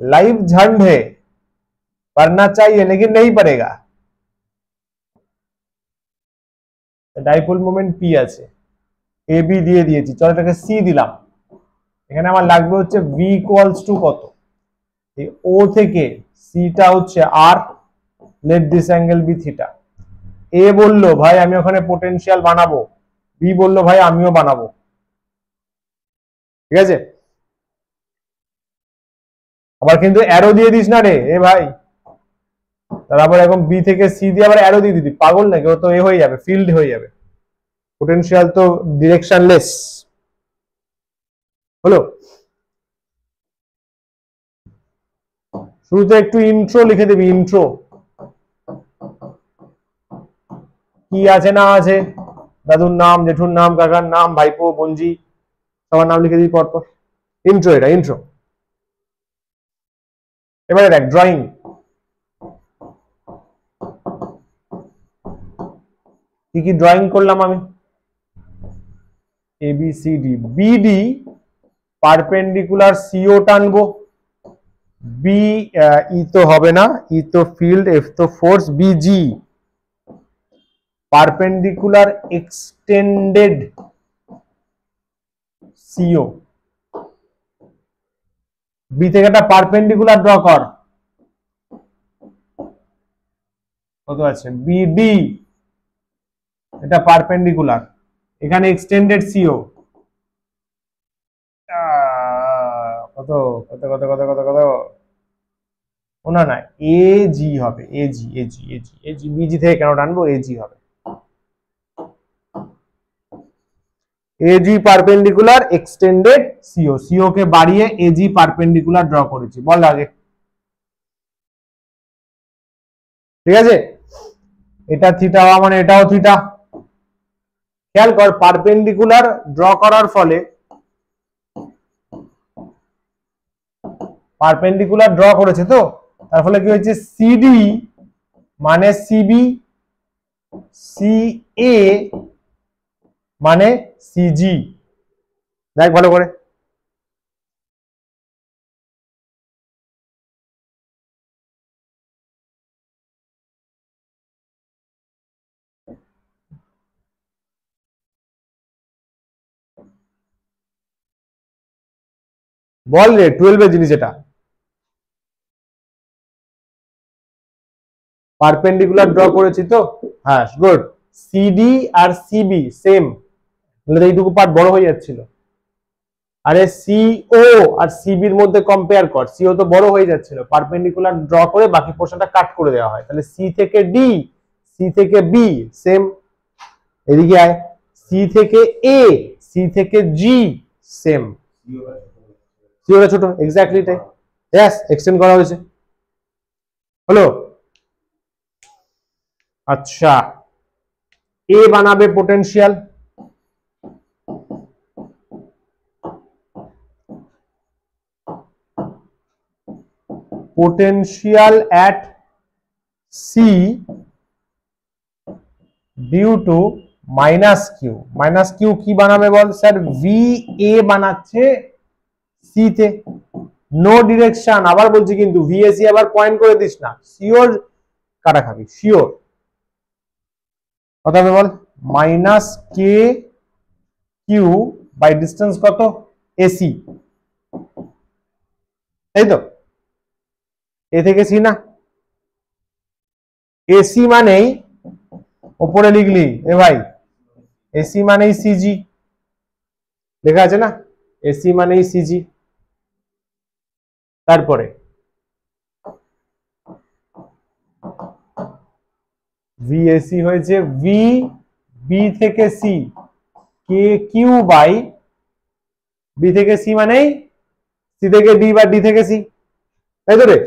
लाइफ झंड है, पढ़ना चाहिए लेकिन नहीं पड़ेगा। ডাইপোল মোমেন্ট পি আছে, এ বি দিয়ে দিয়েছি, চল এটাকে সি দিলাম। এখানে আমার লাগবে হচ্ছে ভি ইকুয়ালস টু কত, এই ও থেকে সিটা হচ্ছে R, let this angle be theta. এ বললো ভাই আমি ওখানে পোটেনশিয়াল বানাবো, বি বললো ভাই আমিও বানাবো, ঠিক আছে। আবার কিন্তু অ্যারো দিয়ে দিস না রে এ ভাই, তারপর এখন বি থেকে সি দিয়ে আবার অ্যারো দিয়ে দিবি, পাগল নাকি? ও তো এ হয়ে যাবে, ফিল্ড হয়ে যাবে, পোটেনশিয়াল তো ডিরেকশনলেস হলো। শুরুতে একটু ইন্ট্রো লিখে দিবি, ইন্ট্রো কি আছে না আছে, দাদুর নাম, জেঠুর নাম, কাকার নাম, ভাইপো, বঞ্জি, সবার নাম লিখে দিবি পরপর। ইন্ট্রো, এটা ইন্ট্রো। এবারে দেখ ড্রয়িং, কি কি ড্রয়িং করলাম আমি, ABCD, BD পারপেন্ডিকুলার CO টানবো, বি ই তো হবে না, ই তো ফিল্ড, এফ তো force, BG perpendicular extended CO, B থেকে একটা পারপেন্ডিকুলার ড্র কর, কত আছে, BD এটা পারপেন্ডিকুলার, এখানে এক্সটেন্ডেড CO, কত কত কত কত কত কত না না, এ জি হবে, এ জি এ জি এ জি এ জি, বিজি থেকে কেন টানবো, এ জি হবে। AG perpendicular extended CO, CO কে বাড়িয়ে এজি পারপেন্ডিকুলার ড্র করেছি, বল আগে। ঠিক আছে, এটা থিটা হওয়া মানে এটাও থিটা। খেয়াল কর, পারপেন্ডিকুলার ড্র করার ফলে, পারপেন্ডিকুলার ড্র করেছে তো, তার ফলে কি হয়েছে, সিডি মানে সিবি, সিএ মানে সিজি। দেখ ভালো করে, বল রে, 12 এর জিনিস এটা। পারপেন্ডিকুলার ড্র করেছি তো, হ্যাঁ গুড। সিডি আর সিবি সেম, তাহলে এইটুকু পার্ট বড় হয়ে যাচ্ছিল। আরে সিও আর সিবির মধ্যে কম্পেয়ার কর, সিও তো বড় হয়ে যাচ্ছিল, পারপেন্ডিকুলার ড্র করে বাকি পোর্শনটা কাট করে দেওয়া হয়, তাহলে সি থেকে ডি, সি থেকে বি সেম। এদিকে আয়, সি থেকে এ, সি থেকে জি সেম। সিওটা ছোট, এক্স্যাক্টলি তাই। यस, এক্সটেন্ড করা হয়েছে, হলো। আচ্ছা, এ বানাবে potential, potential at C due to minus Q. Minus Q কি বানাবে বল, স্যার ভি এ বানাচ্ছে সি তে, নো ডিরেকশন, আবার বলছি কিন্তু ভিএসি আবার পয়েন্ট করে দিস না, শিওর কাটা খাবি, শিওর কথা হবে বল। Minus K Q by distance কত, এসি, তাই তো, এ থেকে সি না, এসি মানেই ওপরে লিখলি এ ভাই, এসি মানেই সিজি, লেখা আছে না, এসি মানেই সিজি। তারপরে ভিএসি হয়েছে ভি বি থেকে C K Q by, B থেকে সি মানেই সি থেকে ডি বা ডি থেকে সি, তাই তো রে।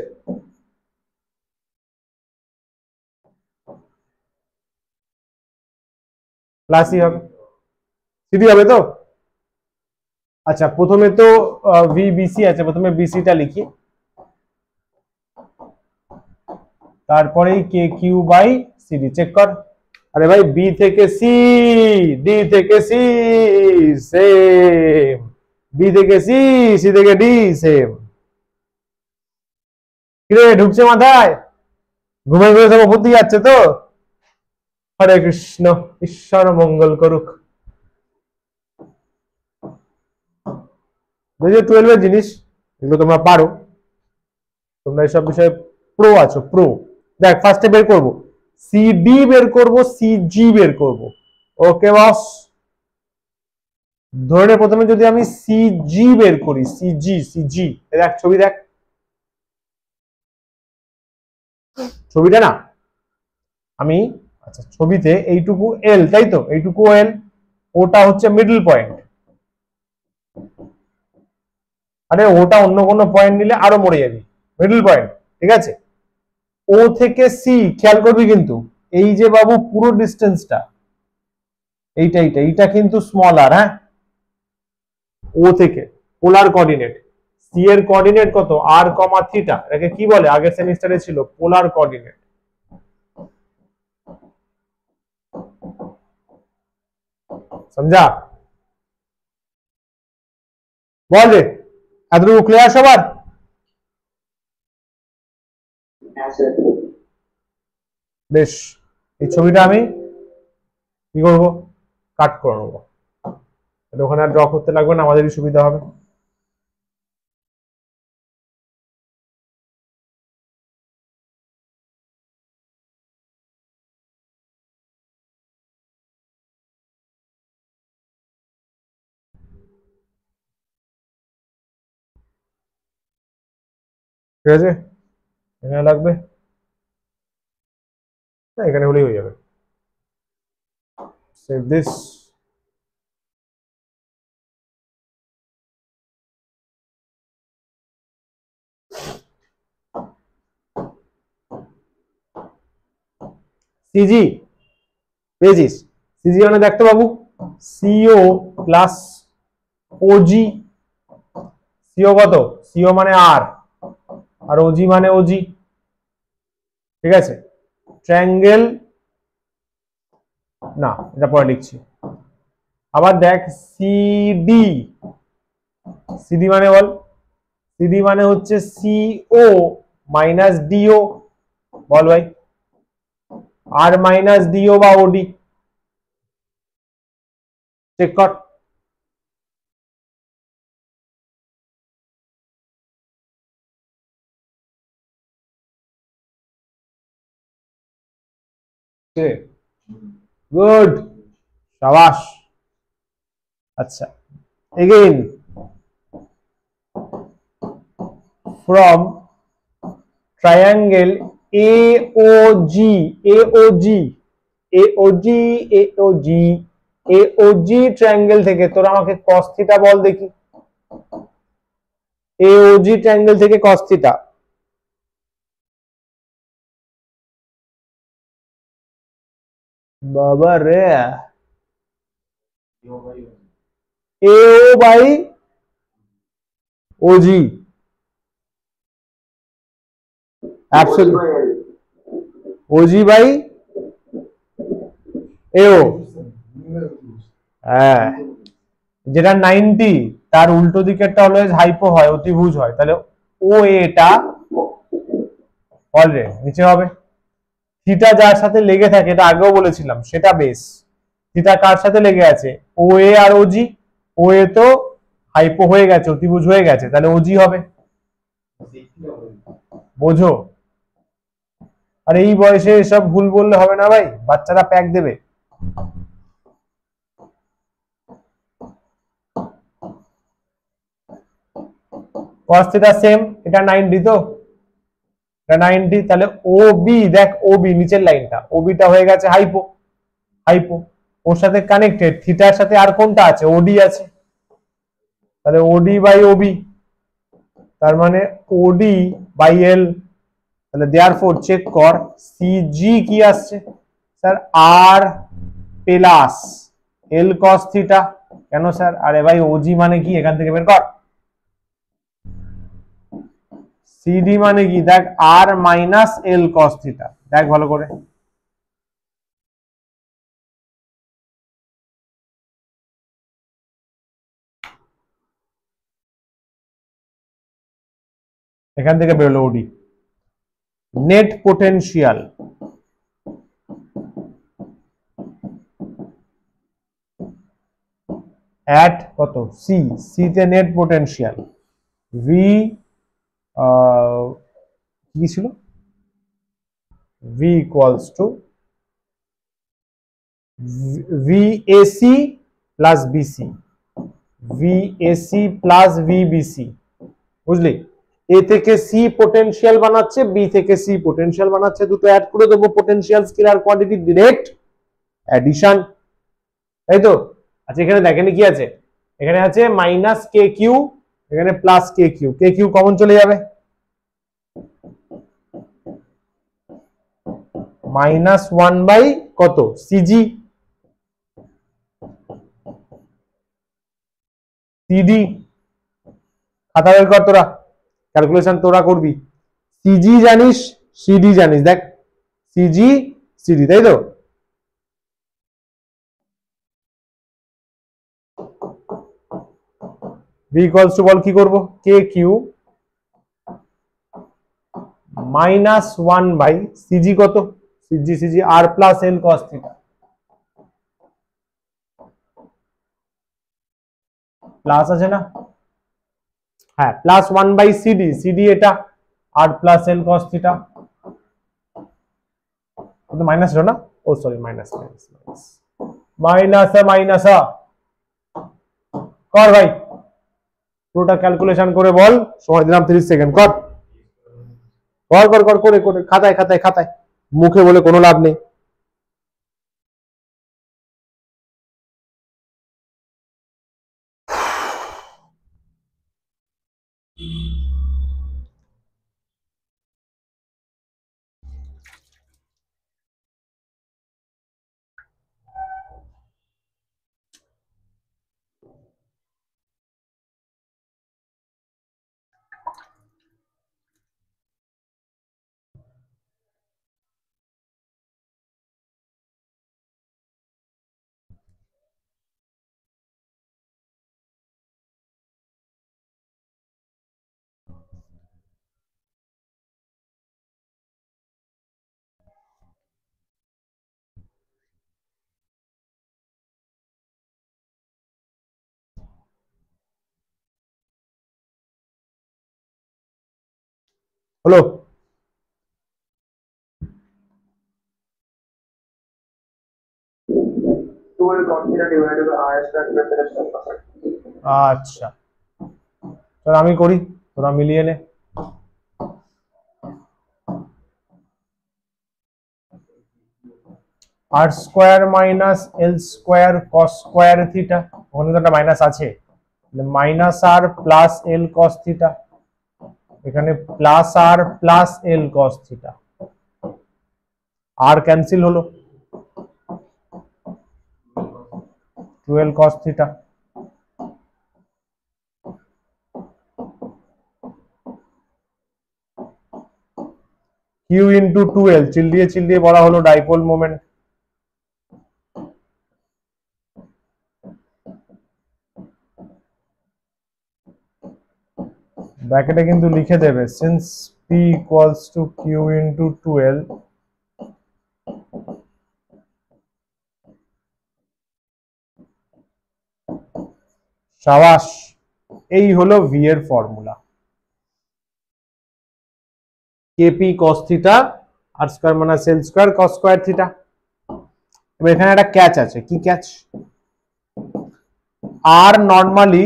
প্লাস ই হবে, সিডি হবে তো। আচ্ছা, প্রথমে তো ভি বিসি আছে, প্রথমে বিসিটা লিখি, তারপরেই কে কিউ বাই সিডি, চেক কর। আরে ভাই, বি থেকে সি, ডি থেকে সি সেম, বি থেকে সি, সি থেকে ডি সেম। কিরে ঢুকছে মাথায়, ঘুমে ঘুরে সব উপর দিয়ে যাচ্ছে তো। হরে কৃষ্ণ, ঈশ্বর মঙ্গল করুক। 12 এর জিনিস, এগুলো তোমরা পারো, তোমরা এইসব বিষয়ে প্রো আছো, প্রো। দেখ ফার্স্টে বের করব, সিডি বের করব, সিজি বের করব, ওকে বস। ধরে নে প্রথমে যদি আমি সিজি বের করি, সিজি সিজি, দেখ ছবি দেখ, ছবিটা না আমি, আচ্ছা ছবিতে এইটুকু এল, তাই তো, এইটুকু এল, ওটা হচ্ছে মিডল পয়েন্ট। আরে ওটা অন্য কোনো পয়েন্ট নিলে আরো মরে যাবি, মিডল পয়েন্ট, ঠিক আছে। ও থেকে সি, খেয়াল করবি কিন্তু, এই যে বাবু পুরো ডিস্টেন্সটা, এইটা এইটা এইটা কিন্তু স্মল আর, হ্যাঁ, ও থেকে পোলার কোঅর্ডিনেট, সি এর কোঅর্ডিনেট কত, আর কমা থিটা, এটাকে কি বলে, আগের সেমিস্টারে ছিল পোলার কোঅর্ডিনেট। সমঝা, বল রে, এতটুকু ক্লিয়ার সবার? বেশ, এই ছবিটা আমি কি করবো, কাট করে নেবো, ওখানে আর ড্র করতে লাগবে না, আমাদেরই সুবিধা হবে। ঠিক আছে, এখানে লাগবে না, এখানে হলেই হয়ে যাবে। Save this. সিজি পেয়েছিস? সিজি মানে দেখতো বাবু, সিও প্লাস ওজি। সিও কত? সিও মানে আর ওজি মানে ওজি। ঠিক আছে, ট্রায়াঙ্গেল, না এটা পরে লিখছি। আবার দেখ সিডি, সিডি মানে বল, সিডি মানে হচ্ছে সিও মাইনাস ডিও, বল ভাই, আর মাইনাস ডিও বা ওডি, চেক কর। গুড, শাবাশ। আচ্ছা, এগেইন ফ্রম ট্রায়াঙ্গেল এওজি, এওজি, এওজি, এওজি, এওজি ট্রায়াঙ্গেল থেকে তোরা আমাকে কস থিটা বল দেখি। এওজি ট্রায়াঙ্গেল থেকে কস থিটা, বাবা রে, AO by OG, absolute, OG by AO. হ্যাঁ, যেটা 90 তার উল্টো দিকেরটা অলওয়েজ হাইপো হয়, অতিভুজ হয়, তাহলে ও এটা অলরেডি নিচে হবে। থিটা যার সাথে লেগে থাকে, এটা আগেও বলেছিলাম, সেটা বেস। থিটা কার সাথে লেগে আছে? ও এ আর ওজি। ও এ তো হাইপো হয়ে গেছে, অতিভুজ হয়ে গেছে, তাহলে ওজি হবে। বোঝো? আর এই বয়সে এসব ভুল বললে হবে না ভাই, বাচ্চারা প্যাক দেবে। cos থিটা সেম, এটা 90 তো, এটা 90, তাহলে ও বি, দেখ ও বি নিচের লাইনটা, ও বিটা হয়ে গেছে হাইপো, হাইপো, ওর সাথে কানেক্টেড, থিটার সাথে আর কোনটা আছে? ওডি আছে, তাহলে ওডি বাই ওবি, তার মানে ওডি বাই এল। তাহলে দেয়ারফর চেক কর সিজি কি আসছে স্যার, আর প্লাস এল কস থিটা। কেন স্যার? আরে ভাই ওজি মানে কি এখান থেকে বের কর। সিডি মানে কি দেখ, আর মাইনাস এল কস থিটা, দেখ ভালো করে। এখান থেকে বেরোলো ওডি। নেট পোটেনশিয়াল অ্যাট কত? সি, সি তে নেট পোটেনশিয়াল ভি, কি ছিল? V equals to VAC plus BC, VAC plus VBC, বুঝলি? এ থেকে সি পোটেনশিয়াল বানাচ্ছে, বি থেকে সি পোটেনশিয়াল বানাচ্ছে, দুটো অ্যাড করে দেবো, potential scalar quantity direct addition, তাই তো? আচ্ছা, এখানে দেখেন কি আছে, এখানে আছে মাইনাস কে কিউ, এখানে plus K Q, K Q common চলে যাবে, মাইনাস 1 বাই কত? সিজি, সিডি, খাতা বের কর তোরা, ক্যালকুলেশন তোরা করবি। সিজি জানিস, সিডি জানিস, দেখ সিজি সিডি, তাই তো? ভি ইকুয়ালস টু বল কি করব, K Q minus 1 by CG কত? CG, CG R plus L cos theta, plus আছে না? হ্যাঁ, প্লাস 1 বাই সিডি, সিডি এটা, R plus L cos theta, তো মাইনাস হলো না? ও sorry, minus minus minus minus কর ভাই, পুরোটা ক্যালকুলেশন করে বল, সময় দিলাম 30 সেকেন্ড, কর। কর কর কর করে করে খাতায় খাতায় খাতায়, মুখে বলে কোনো লাভ নেই। হলো? আচ্ছা চল আমি করি, তোরা মিলিয়ে নে। R square minus L square cos square theta, ওখানে তো একটা মাইনাস আছে, minus R plus L cos theta, এখানে plus R plus L cos theta, R cancel হলো, 12 cos theta. Q into 2l, চিল্লিয়ে চিল্লিয়ে বলা হলো ডাইপোল মোমেন্ট। ব্র্যাকেটে কিন্তু লিখে দেবে since p equals to Q into 2l, সাবাস, এই হলো ভি এর formula. KP cos theta R square minus L square কস স্কয়ার থিটা। এবার এখানে একটা ক্যাচ আছে, কি ক্যাচ? আর নরমালি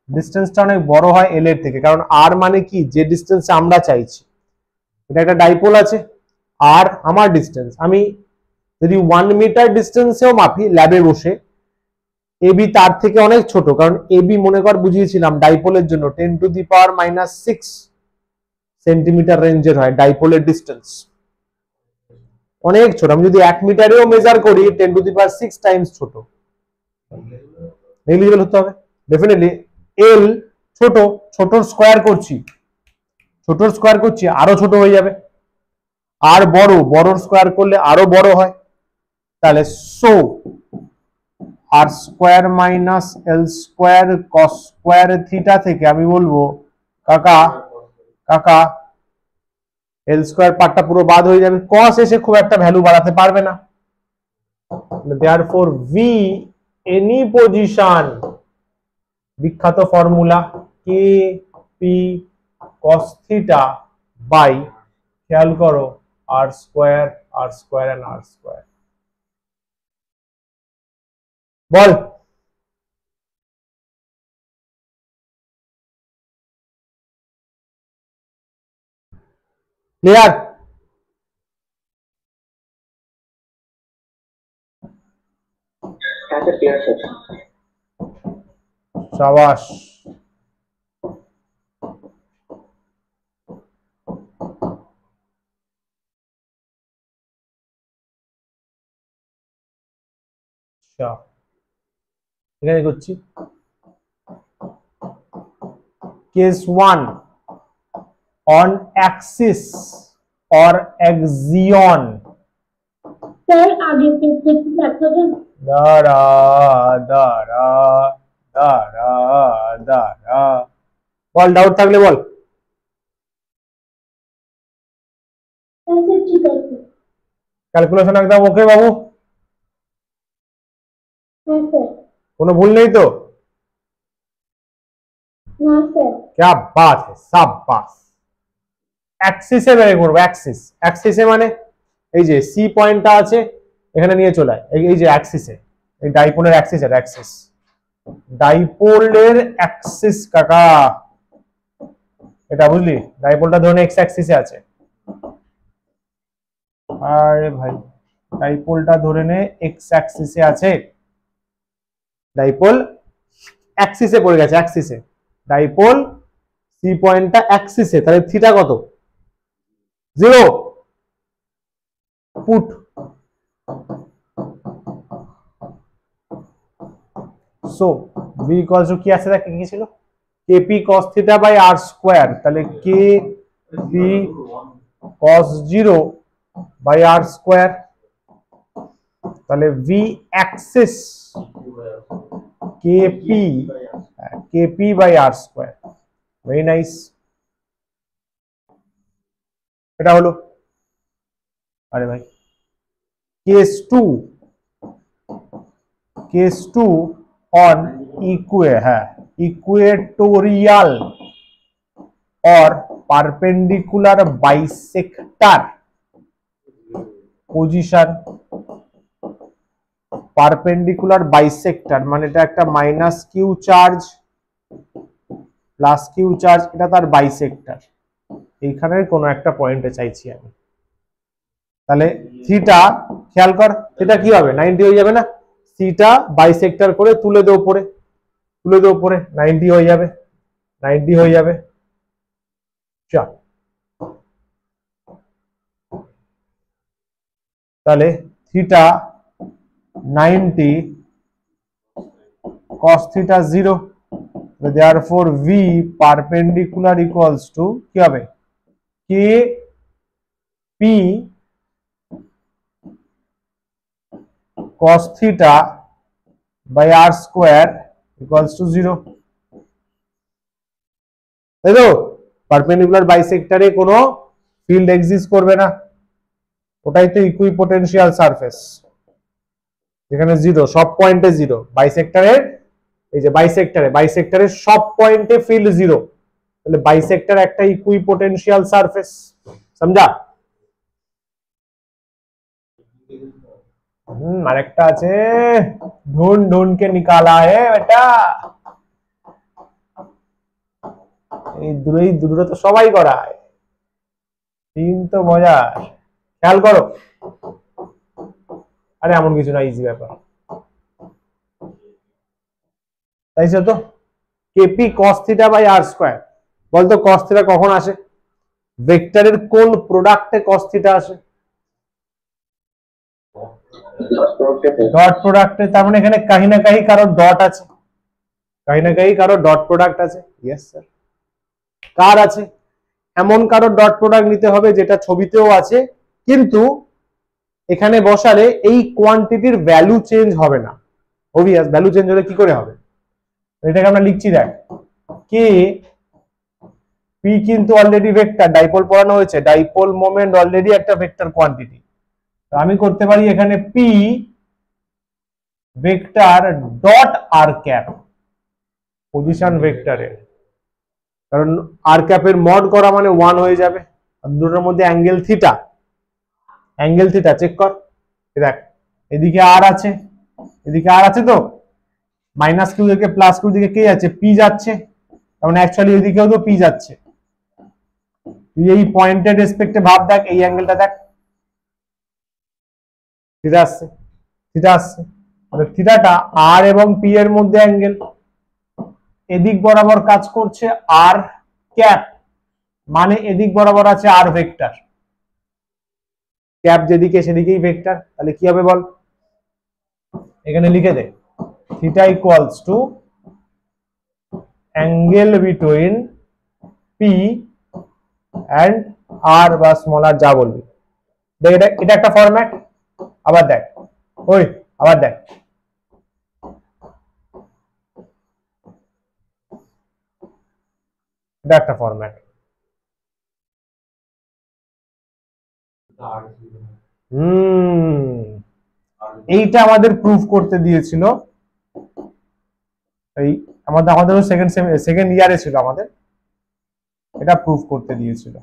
ডিসটেন্সটা অনেক বড় হয় এল এর থেকে, কারণ আর মানে কি, যে ডিসটেন্স আমরা চাইছি। এটা একটা ডাইপোল আছে, আর আমার ডিসটেন্স, আমি যদি 1 মিটার ডিসটেন্সেও মাপি ল্যাবে বসে, এবি তার থেকে অনেক ছোট, কারণ এবি মনে কর বুঝিয়েছিলাম ডাইপোলের জন্য 10 to the power minus 6 centimetre রেঞ্জের হয় ডাইপোলের ডিসটেন্স, অনেক ছোট। আমি যদি 1 মিটারেও মেজার করি 10 টু দি পাওয়ার 6 টাইমস ছোট, নেগলিজেবল হতে হবে ডেফিনেটলি। এল ছোট, ছোটর স্কয়ার করছি, ছোটর স্কয়ার করছি আরো ছোট হয়ে যাবে, আর বড়, বড়র স্কয়ার করলে আরো বড় হয়। তাহলে সো আর স্কয়ার মাইনাস এল স্কয়ার কস স্কয়ার থিটা থেকে আমি বলবো কাকা কাকা এল স্কয়ার পার্টটা পুরো বাদ হয়ে যাবে, কস এসে খুব একটা ভ্যালু বাড়াতে পারবে না। দেয়ারফর ভি এনি পজিশন, বিখ্যাত formula K P cos theta by, খেয়াল করো R square and R square. বল ক্লিয়ার? শাবাশ। এখানে করছি case 1 on axis or axion। Sir আগে পেজটা দেখাবেন? দাঁড়া দাঁড়া দাঁড়া দাঁড়া, বল ডাউট থাকলে বল। স্যার ঠিক আছে। ক্যালকুলেশন একদম ওকে বাবু? হ্যাঁ স্যার। কোনো ভুল নেই তো? না স্যার। क्या बात है, शाबाश। অ্যাক্সিসে বের করব, অ্যাক্সিসে মানে এই যে সি পয়েন্টটা আছে এখানে নিয়ে চলে আয়, এই যে অ্যাক্সিসে, এই ডাইপোলের অ্যাক্সিসের অ্যাক্সিস, ডাইপোলের অ্যাক্সিস কাকা, এটা বুঝলি? ডাইপোলটা ধরুন এক্স অ্যাক্সিসে আছে, আরে ভাই ডাইপোলটা ধরে নে এক্স অ্যাক্সিসে আছে, ডাইপোল অ্যাক্সিসে পড়ে গেছে, অ্যাক্সিসে ডাইপোল সি পয়েন্টটা অ্যাক্সিসে, তাহলে থিটা কত 0 put so V equals to কি আছে দেখ কি ছিল KP cos theta by R square, তাহলে K P cos 0 by R square, তাহলে V axis KP by R square. Very nice, এটা হলো। আরে ভাই কেস 2 অন ইকুয়েটোরিয়াল और perpendicular bisector position, perpendicular bisector মানে এটা একটা minus Q charge plus Q charge, এটা তার বাইসেক্টর, এইখানের কোনো একটা পয়েন্টে চাইছি আমি। তাহলে থিটা খেয়াল কর, থিটা কি হবে 90 হয়ে যাবে না, থিটা বাইসেক্টর করে তুলে দে উপরে, 90 হয়ে যাবে, 90 হয়ে যাবে। চল তাহলে theta 90 cos theta 0, therefore v perpendicular equals to কি হবে k p cos theta by r square equals to 0, তাই তো পারপেন্ডিকুলার বাইসেক্টরে কোনো ফিল্ড এক্সিস্ট করবে না, ওটাই তো ইকুইপোটেনশিয়াল সারফেস, যেখানে 0 সব পয়েন্টে 0, বাইসেক্টরের এই যে বাইসেক্টরের সব পয়েন্টে ফিল্ড 0, তাহলে বাইসেক্টর একটা ইকুইপোটেনশিয়াল সারফেস, समझा? আরেকটা আছে ढूंढ के निकाला है बेटा, এই দূরে তো সবাই করায়, তিন তো মজা, খেয়াল করো। আরে এমন কিছু না, ইজি ব্যাপার, তাই তো KP cos theta by R square, বলতো cos থিটা কখন আসে, ভেক্টরের কোন প্রোডাক্টে cos থিটা আসে, ডট প্রোডাক্টে, তার মানে এখানে কাহি না কাহি কারো ডট আছে, কাহি না কাহি কারো ডট প্রোডাক্ট আছে, ইয়েস স্যার, কার আছে, এমন কারো ডট প্রোডাক্ট নিতে হবে যেটা ছবিতেও আছে, কিন্তু এখানে বসালে এই কোয়ান্টিটির ভ্যালু চেঞ্জ হবে না, অবভিয়াস ভ্যালু চেঞ্জ হলে কি করে হবে, এটাকে আমরা লিখছি দেখ কে পি কিন্তু অলরেডি ভেক্টর, ডাইপোল পড়ানো হয়েছে, ডাইপোল মোমেন্ট অলরেডি একটা ভেক্টর কোয়ান্টিটি, তো আমি করতে পারি এখানে পি ভেক্টর ডট আর ক্যাপ পজিশন ভেক্টরের, কারণ আর ক্যাপের মড করা মানে 1 হয়ে যাবে, আর দুটোর মধ্যে অ্যাঙ্গেল থিটা চেক কর, দেখ এদিকে আর আছে, তো মাইনাস কিউ থেকে প্লাস কিউ দিকে কে যাচ্ছে, পি যাচ্ছে, তার মানে অ্যাকচুয়ালি এদিকেও তো পি যাচ্ছে, তুই এই পয়েন্টের রেসপেক্টে ভাব, দেখ এই অ্যাঙ্গেলটা দেখ, থিটা আসছে, মানে থিটাটা আর এবং পি এর মধ্যে অ্যাঙ্গেল, এদিক বরাবর কাজ করছে আর ক্যাপ, মানে এদিক বরাবর আছে আর ভেক্টর, ক্যাপ যেদিকে সেদিকেই ভেক্টর, তাহলে কি হবে বল, এখানে লিখে দে theta equals to angle between P and R বা স্মল আর, যা বলবি, দেখ এটা একটা ফরম্যাট, আবার দেখ আবার দেখ এটা একটা ফরম্যাট, এইটা আমাদের প্রুফ করতে দিয়েছিল, এই আমাদেরও সেকেন্ড ইয়ারে ছিল, আমাদের এটা প্রুফ করতে দিয়েছিল,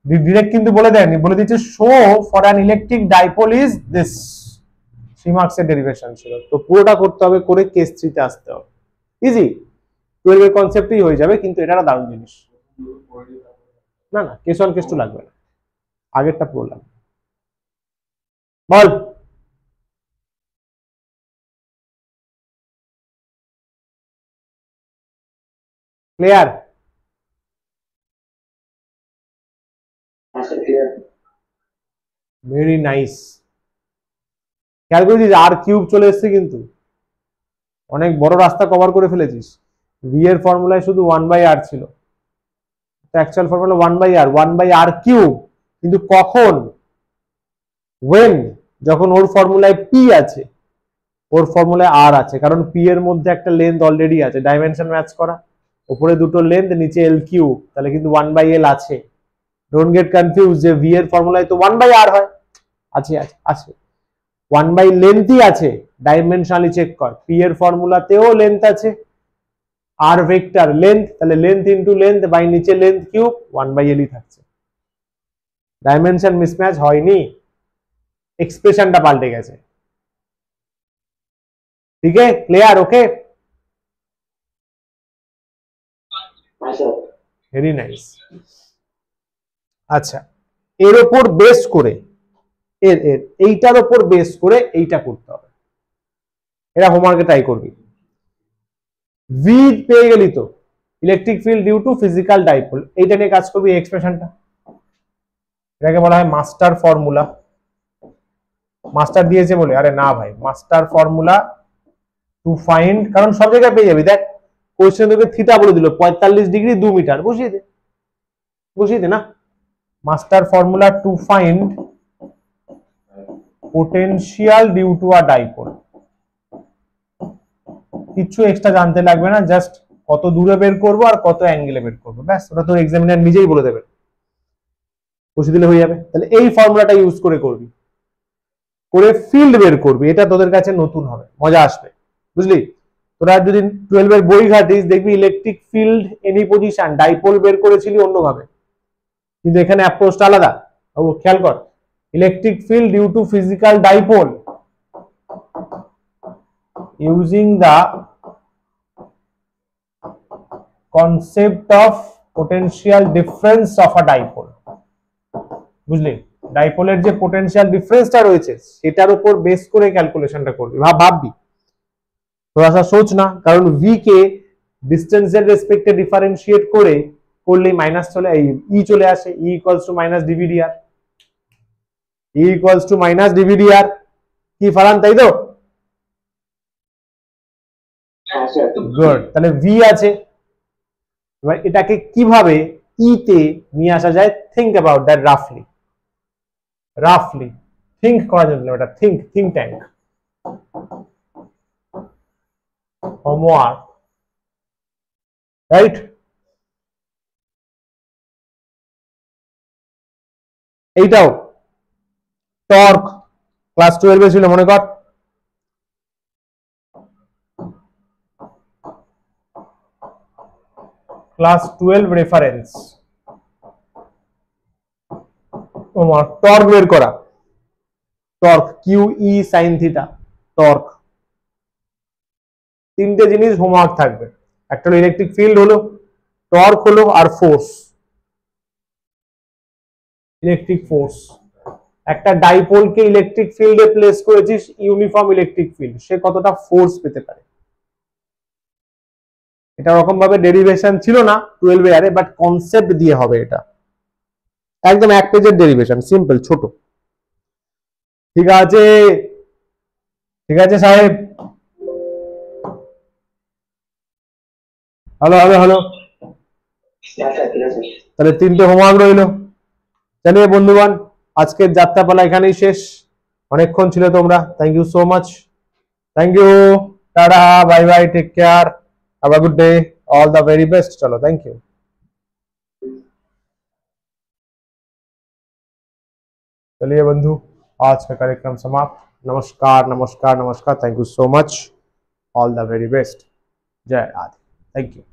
ডিরেক্ট কিন্তু বলে দেয়নি, বলে দিয়েছে show for an electric dipole is this, 3 মার্কসের ডেরিভেশন ছিল, তো পুরোটা করতে হবে, করে কেস 3 তে আসতে হবে, ইজি 12 এর কনসেপ্টই হয়ে যাবে, কিন্তু এটা একটা দারুণ জিনিস, না কেস 1 কেস 2 লাগবে না, আগেরটা পুরো লাগবে। বল। ক্লিয়ার? Very nice. খেয়াল করেছিস আর কিউব চলে এসছে, কিন্তু অনেক বড় রাস্তা কভার করে ফেলেছিস। ভি এর ফর্মুলায় শুধু 1/r ছিল, actual formula 1/r, 1/r cube. কিন্তু কখন? ওয়েন, যখন ওর ফর্মুলায় পি আছে, ওর ফর্মুলায় আর আছে, কারণ পি এর মধ্যে একটা লেন্থ অলরেডি আছে, ডাইমেনশন ম্যাচ করা, উপরে দুটো লেন্থ, নিচে এল কিউব, তাহলে কিন্তু 1/l আছে। ডোন্ট গেট কনফিউজ যে ভি এর ফর্মুলায় তো 1/r হয়। আছে আছে আছে, 1 লেন্থই আছে, ডাইমেনশনালি চেক কর। পি এর ফর্মুলাতেও লেন্থ আছে, আর ভেক্টর লেন্থ, তাহলে লেন্থ ইনটু লেন্থ বাই নিচে লেন্থ কিউব, 1/l ই থাকছে। ডাইমেনশন মিসম্যাচ হয়নি, এক্সপ্রেশনটা পাল্টে গেছে। ঠিক আছে, ক্লিয়ার? ওকে, ভেরি নাইস। আচ্ছা, এর ওপর বেস করে, এর এর এইটার ওপর বেস করে এইটা করতে হবে। এটা হোমওয়ার্কে ট্রাই করবি। ভি পেয়ে গেলি তো, electric field due to physical dipole, এইটা নিয়ে কাজ করবি। এক্সপ্রেশনটা, এটাকে বলা হয় মাস্টার ফর্মুলা। মাস্টার দিয়েছে বলে, আরে না ভাই, মাস্টার ফর্মুলা টু ফাইন্ড, কারণ সব জায়গায় পেয়ে যাবি। দেখ কোশ্চেন তোকে থিটা বলে দিল, 45 ডিগ্রি 2 মিটার, বসিয়ে দে, বসিয়ে দে না। Master formula to find potential due to a dipole. কিছু এক্সট্রা জানতে লাগবে না, জাস্ট কত দূরে বের করবো আর কত অ্যাঙ্গেলে বের করবো, ব্যাস, ওটা তো এক্সামিনার নিজেই বলে দেবে, বসিয়ে দিলে হয়ে যাবে। তাহলে এই ফর্মুলাটা ইউজ করে করবি, করে ফিল্ড বের করবি। এটা তোদের কাছে নতুন হবে, মজা আসবে, বুঝলি? তোরা যদি 12 এর বই ঘাটিস, দেখবি electric field any position dipole বের করেছিলি অন্যভাবে, কিন্তু এখানে অ্যাপ্রোচটা আলাদা। ও খেয়াল কর, electric field due to physical dipole using the concept of potential difference of a dipole. বুঝলি, ডাইপোলের যে পোটেনশিয়াল ডিফারেন্সটা রয়েছে সেটার উপর বেস করে ক্যালকুলেশনটা করবি। ভাববি, थोड़ा सा सोचना, কারণ ভি কে ডিস্টেন্সের রেসপেক্টে ডিফারেন্সিয়েট করে করলে মাইনাস চলে ই চলে আসে, E equals to minus D V D R, E equals to minus D V D R. কি ফারান, তাই তো? গুড, তাহলে ভি আছে। এবার এটাকে কিভাবে ই তে নিয়ে আসা যায়, থিঙ্ক অ্যাবাউট দ্যাট রাফলি, রাফলি থিঙ্ক করার জন্য এটা থিঙ্ক ট্যাঙ্ক হোমওয়ার্ক, রাইট? এইটাও টর্ক ক্লাস 12 এ ছিল, মনে কর। ক্লাস 12 রেফারেন্স, টর্ক বের করা, torque Q E sine theta, torque. তিনটে জিনিস হোমওয়ার্ক থাকবে, একটা হলো ইলেকট্রিক ফিল্ড হলো, টর্ক হলো, আর ফোর্স, ইলেকট্রিক ফোর্স। একটা ডাইপোলকে ইলেকট্রিক ফিল্ডে প্লেস করেছিস, ইউনিফর্ম ইলেকট্রিক ফিল্ড, সে কতটা ফোর্স পেতে পারে। এটা রকম ভাবে ডেরিভেশন ছিল না 12 এ, বাট কনসেপ্ট দিয়ে হবে। এটা একদম এক পেজের ডেরিভেশন, সিম্পল, ছোট। ঠিক আছে, ঠিক আছে সাহেব। হ্যালো হ্যালো হ্যালো, তাহলে তিনটে হোমওয়ার্ক রইলো। চলিয়ে বন্ধুগণ, আজকের যাত্রাপালা এখানেই শেষ। অনেকক্ষণ ছিল তোমরা, thank you so much, thank you, টাটা, bye bye, take care, have a good day, all the very best. चलो, थैंक यू। चलिए बंधु, आज का कार्यक्रम समाप्त। नमस्कार नमस्कार नमस्कार, thank you so much, all the very best, जय राधे, थैंक यू।